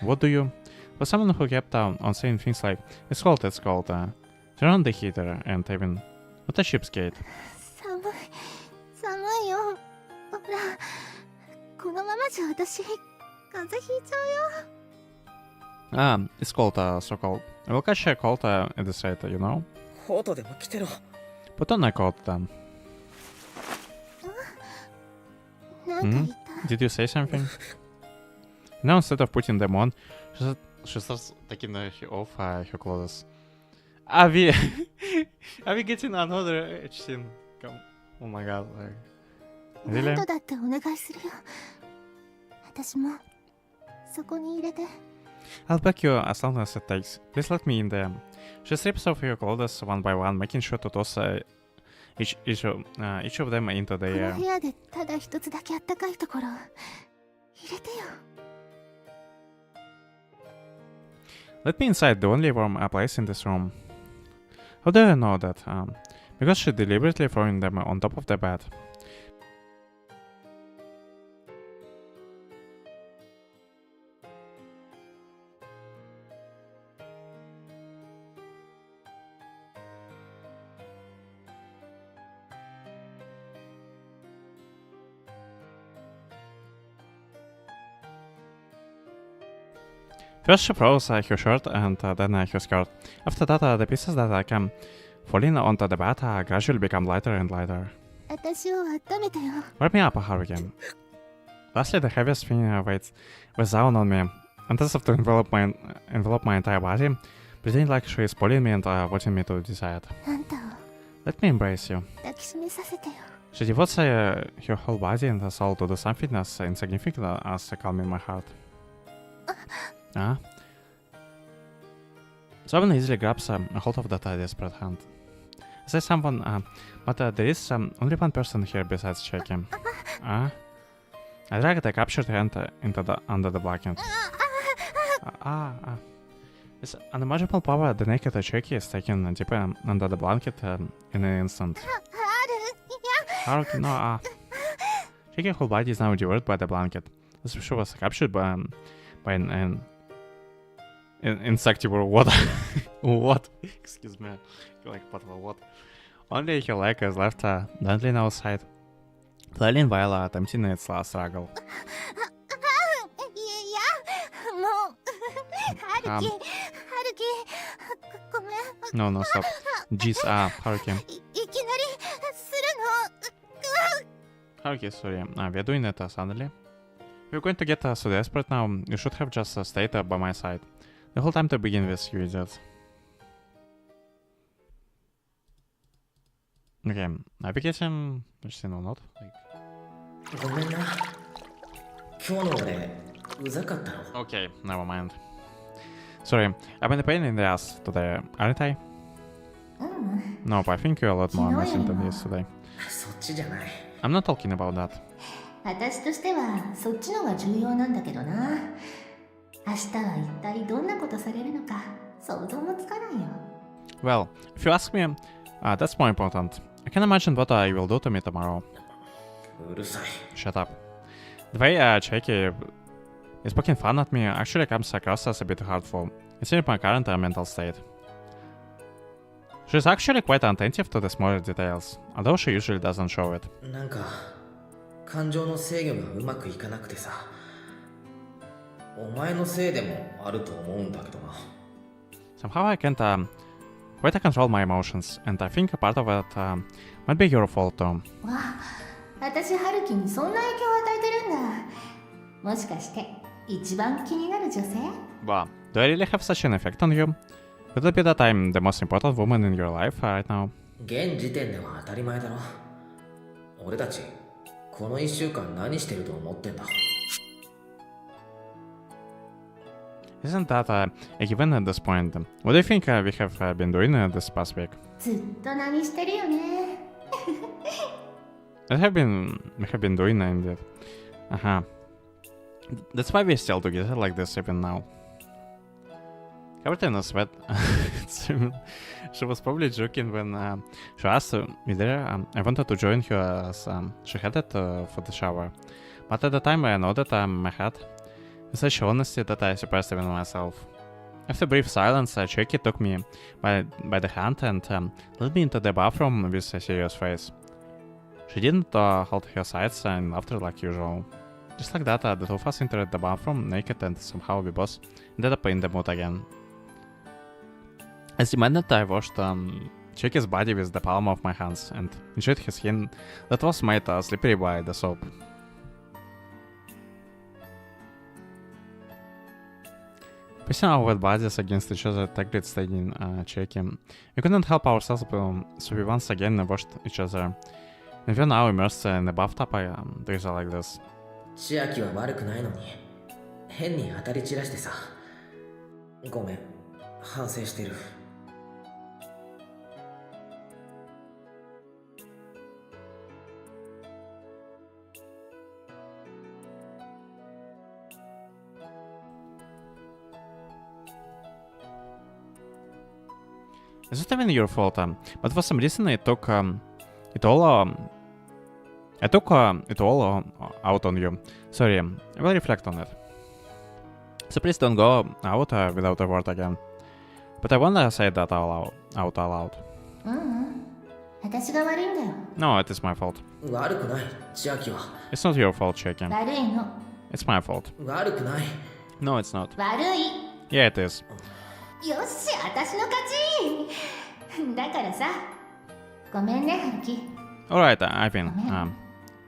What do you? For someone who kept on saying things like, it's cold, turn on the heater, and even, what a cheapskate. 寒いよ。ほら、このままじゃ私、風邪ひいちゃうよ。 It's cold, so cold. I will catch a cold at the site, you know? コートでも着てろ Put on a coat then. なんか言った。 Did you say something? Now instead of putting them on, she starts taking off her clothes. Are we getting another scene? Oh my god, like... 何 Really? 度だってお願いするよ。私も、そこに入れて。 I'll back you as long as it takes. Please let me in there. She strips off your clothes one by one, making sure to toss each of them into こ the の air. 部屋でただ一つだけあったかいところ、入れてよ。 Let me inside, the only warm place in this room. How do you know that? Because she deliberately throwing them on top of the bed. First she throws her shirt and then her skirt. After that, the pieces that came falling onto the bed gradually become lighter and lighter. 私を温めてよ。 Wrap me up, Haruki. Lastly, the heaviest thing was down on me, and as if to envelop my entire body, pretending like she is pulling me and wanting me to decide. あんたを Let me embrace you. 抱きしめさせてよ。 She devotes her whole body and her soul to do something as insignificant as calming my heart. Someone easily grabs a hold of that desperate hand. I say someone, but there is only one person here besides Chucky. I drag the captured hand under the blanket. With unimaginable power, the naked Chucky is taken deeper under the blanket in an instant. Haruki, no, Chucky's whole body is now devoured by the blanket. This she was captured by an insectivore. What? What? Excuse me. Like bottle of what? Only her leg is left dangling outside, flailing while attempting its last struggle. いやもう春樹ごめん No, no, stop. Jeez, Haruki. いきなりするの Haruki, sorry. We're doing it suddenly. We're going to get so desperate now. You should have just stayed by my side. The whole time to begin with, you idiot. Okay, application. Interesting or not? ごめんな。今日の俺、うざかったの。 Okay, never mind. Sorry, I've been a pain in the ass today, aren't I? うん Nope, I think you're a lot more missing than yesterday. そっちじゃない。I'm not talking about that. 私としてはそっちのが重要なんだけどな。明日は一体どんなことされるのか想像もつかないよ。 Well, if you ask me, that's more important. I can imagine what you will do to me tomorrow. うるさい。 Shut up. The way Chucky is poking fun at me actually comes across as a bit hurtful, considering my current mental state. She's actually quite attentive to the smaller details, although she usually doesn't show it. なんか感情の制御がうまくいかなくてさ。お前のせいでもあると思うんだけどな。 Somehow I can't quite control my emotions, and I think a part of it might be your fault too. わあ、私春樹にそんな影響を与えてるんだ。もしかして一番気になる女性？ Wow, do I really have such an effect on you? Could it be that I'm the most important woman in your life right now? 現時点では当たり前だろ。俺たちこの1週間何してると思ってんだ。 Isn't that a given at this point? What do you think we have been doing this past week? ずっと何してるよね。 We have been doing indeed. That's why we're still together like this even now. Covered in a sweat. She was probably joking when she asked me there. I wanted to join her as she headed for the shower. But at the time I nodded my head with such honesty that I surprised even myself. After a brief silence, Chucky took me by the hand and led me into the bathroom with a serious face. She didn't hold her sides in laughter like usual. Just like that, the two of us entered the bathroom naked and somehow we both ended up in the mood again. As demanded, I washed Chucky's body with the palm of my hands and enjoyed his skin that was made slippery by the soap. Pressing our wet bodies against each other tangled staining Chucky, we couldn't help ourselves, so we once again washed each other. And we're now immersed in a bathtub drizzle like this. 千秋は悪くないのに変に当たり散らしてさ。ごめん、反省してる。It's not even your fault, but for some reason I took it all out on you. Sorry, I will reflect on it. So please don't go out without a word again. But I wanna say that out loud. 私が悪いんだよ。 No, it is my fault. 悪くない、千秋は。 It's not your fault, Chucky. 悪いの。 It's my fault. 悪くない。 No, it's not. 悪い。 Yeah, it is. よっしゃ、私の勝ち。だからさ、ごめんね、春樹。 Alright, I've been.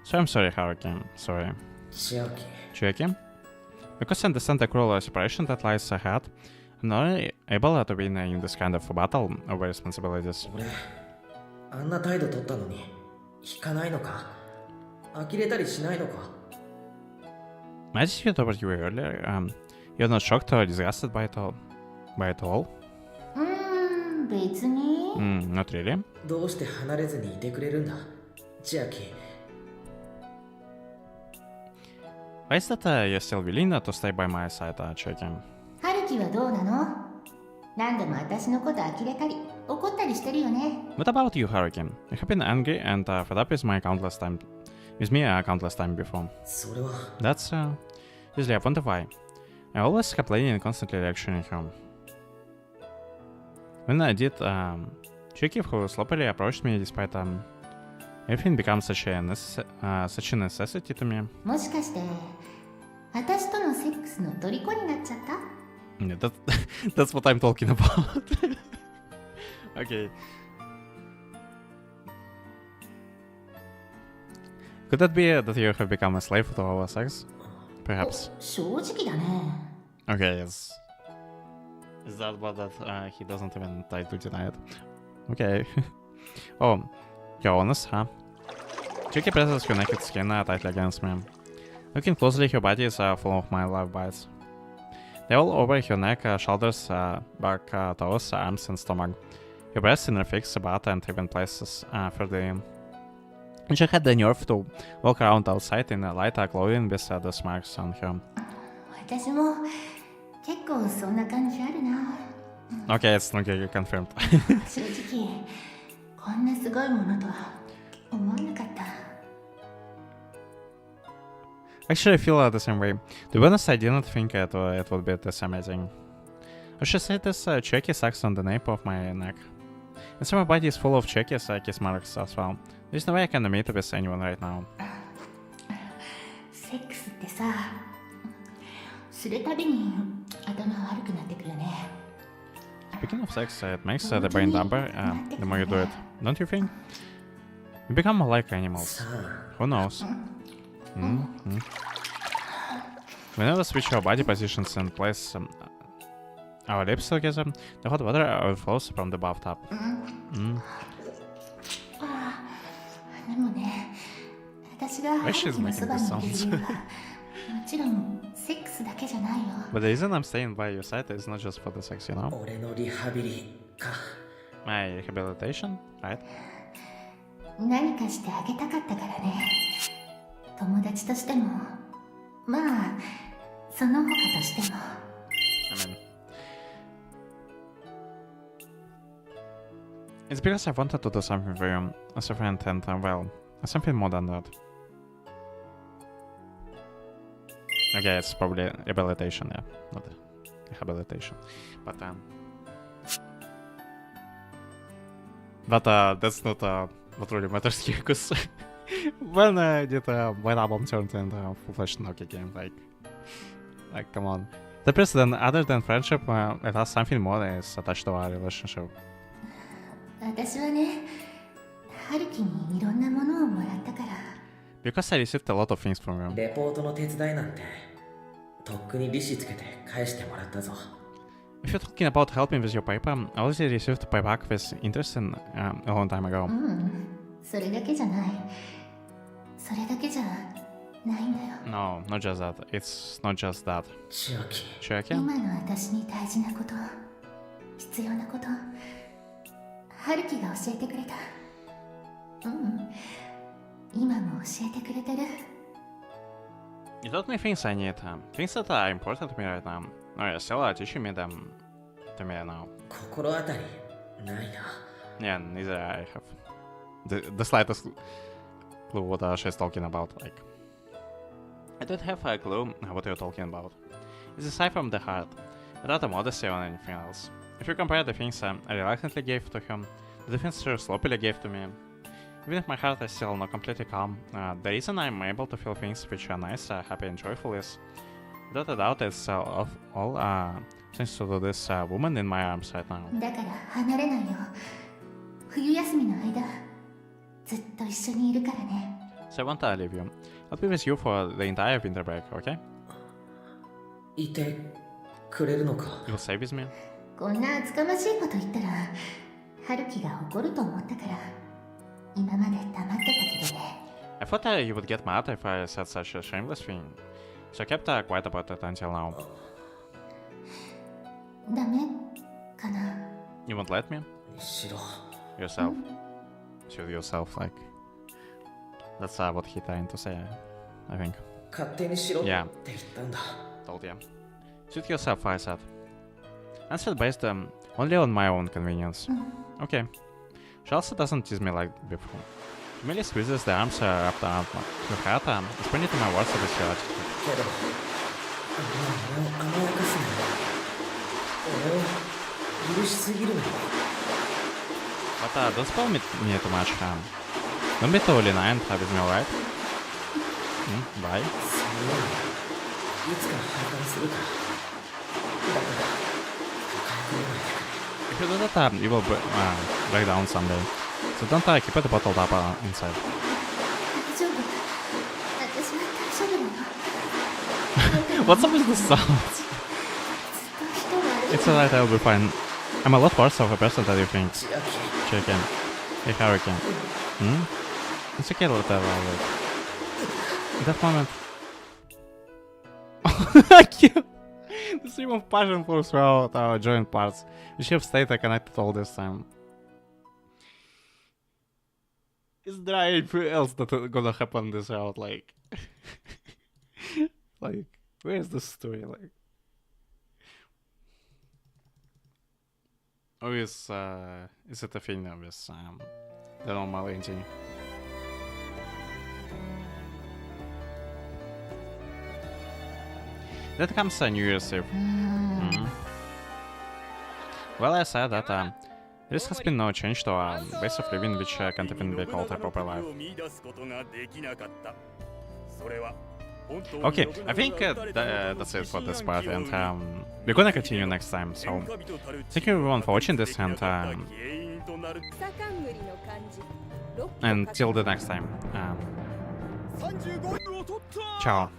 So I'm sorry, Haruki. Sorry. 千秋。 Chucky? Because I understand the cruel separation that lies ahead, I'm not able to win in this kind of battle over responsibilities. 俺、あんな態度取ったのに引かないのか？呆れたりしないのか？ My attitude towards you earlier, you're not shocked or disgusted by it all? 別に Not really. どうして離れずにいてくれるんだ千秋。 Why is that you're still willing to stay by my side, Chucky? 春樹はどうなの？何度も私のこと呆れたり怒ったりしてるよね。 What about you, Haruki? You have been angry and fed up with me countless time before. それは That's usually I wonder why. I always complaining and constantly lecturing him. When I did, Chucky, who sloppily approached me despite everything becomes such a necessity to me. もしかして私とのセックスの虜になっちゃった？ Yeah, that's what I'm talking about. Okay. Could that be that you have become a slave to our sex? Perhaps. 正直だね。 Okay, yes. Is that what he doesn't even try to deny it? Okay. Oh, you're honest, huh? Chucky presses her naked skin tightly against me. Looking closely, her body is full of my love bites. They're all over her neck, shoulders, back, toes, arms, and stomach. Her breasts in her fixed butt and even places further in. And she had the nerve to walk around outside in light clothing with those marks on her. 私も結構そんな感じあるな。 Okay, it's not confirmed. 正直こんなすごいものとは思わなかった。 Actually, I feel the same way. To be honest, I didn't think it would be this amazing. I should say this Chucky sucks on the nape of my neck. And so my body is full of Chucky's kiss marks as well. There's no way I can meet with anyone right now. セックスってさ、するたびに頭悪くなってくるね。 Speaking of sex, it makes the brain dumber the more you do it, don't you think? We become more like animals. さあ Who knows? Whenever we switch our body positions and place our lips together, the hot water overflows from the bathtub. でもね、私が春樹のそばにいる理由はもちろんセックスだけじゃないよ。 But the reason I'm staying by your side is not just for the sex, you know? 俺のリハビリか。 My rehabilitation, right? 何かしてあげたかったからね。友達としても、まあその他としても。 I mean, it's because I wanted to do something for you as a friend and, well, something more than that. Okay, it's probably rehabilitation, yeah, not rehabilitation. But that's not what really matters here, because when when album turned into a full-fledged Nokia game, like, come on. The precedent, other than friendship, it has something more that is attached to our relationship. 私はね、春樹にいろんなものをもらったから。 Because I received a lot of things from you. レポートの手伝いなんてとっくに利子つけて返してもらったぞ。 If you're talking about helping with your paper, I already received payback with interest in a long time ago. それだけじゃない。それだけじゃないんだよ。 No, not just that. It's not just that. 千秋 Chucky? 今の私に大事なこと、必要なこと、春樹が教えてくれた。今も教えてくれてる。 You taught me things I need, things that are important to me right now. No, you're still teaching me them to me now. 心当たりないな。 Yeah, neither I have the slightest clue what she's talking about. Like, I don't have a clue what you're talking about. It's a sigh from the heart, without a modesty or anything else. If you compare the things I reluctantly gave to him, the things she sloppily gave to me, even if my heart is still not completely calm, the reason I'm able to feel things which are nice, happy, and joyful is, without a doubt, it's all thanks to this woman in my arms right now. だから離れないよ。冬休みの間、ずっと一緒にいるからね。 So I won't leave you. I'll be with you for the entire winter break, okay? いてくれるのか。 You'll stay with me? こんな厚かましいこと言ったら、春樹が怒ると思ったから、今まで黙ってたけどね。 I thought you would get mad if I said such a shameless thing, so I kept quiet about it until now. ダメかな。 You won't let me? しろ。 yourself. Shoot yourself, like. That's what he trying to say, I think. 勝手にしろって Yeah. 言ったんだ。 Told you. Shoot yourself, I said. Answered based only on my own convenience. Okay. She also doesn't tease me like before. She merely squeezes the arms wrapped around her head, responding to my words with her attitude. けど、俺を甘やかすなよ。俺を許しすぎるなよ。 But don't spoil me too much. Don't be too lenient with me, alright? Bye. そんなのいつか破壊するから。だから、深く言わないでくれ。 If you do that, you will break down someday. So don't keep it bottled up inside. 大丈夫。私は大丈夫なの。 What's up with the sounds? ずっと人が歩いて It's alright, I'll be fine. I'm a lot worse of a person than you think. 千秋。 Chicken. Hey, Hurricane. It's okay, whatever. In that moment. The stream of passion flows throughout our joint parts. We should have stayed connected all this time. Is there anything else that gonna happen this route? Like, like, where's the story? Like, or is it a thing with the normal ending? That comes New Year's Eve. Well, I said that there has been no change to our base of living, which can't even be called a proper life. Okay, I think that's it for this part, and we're gonna continue next time. So, thank you everyone for watching this, and until the next time, ciao.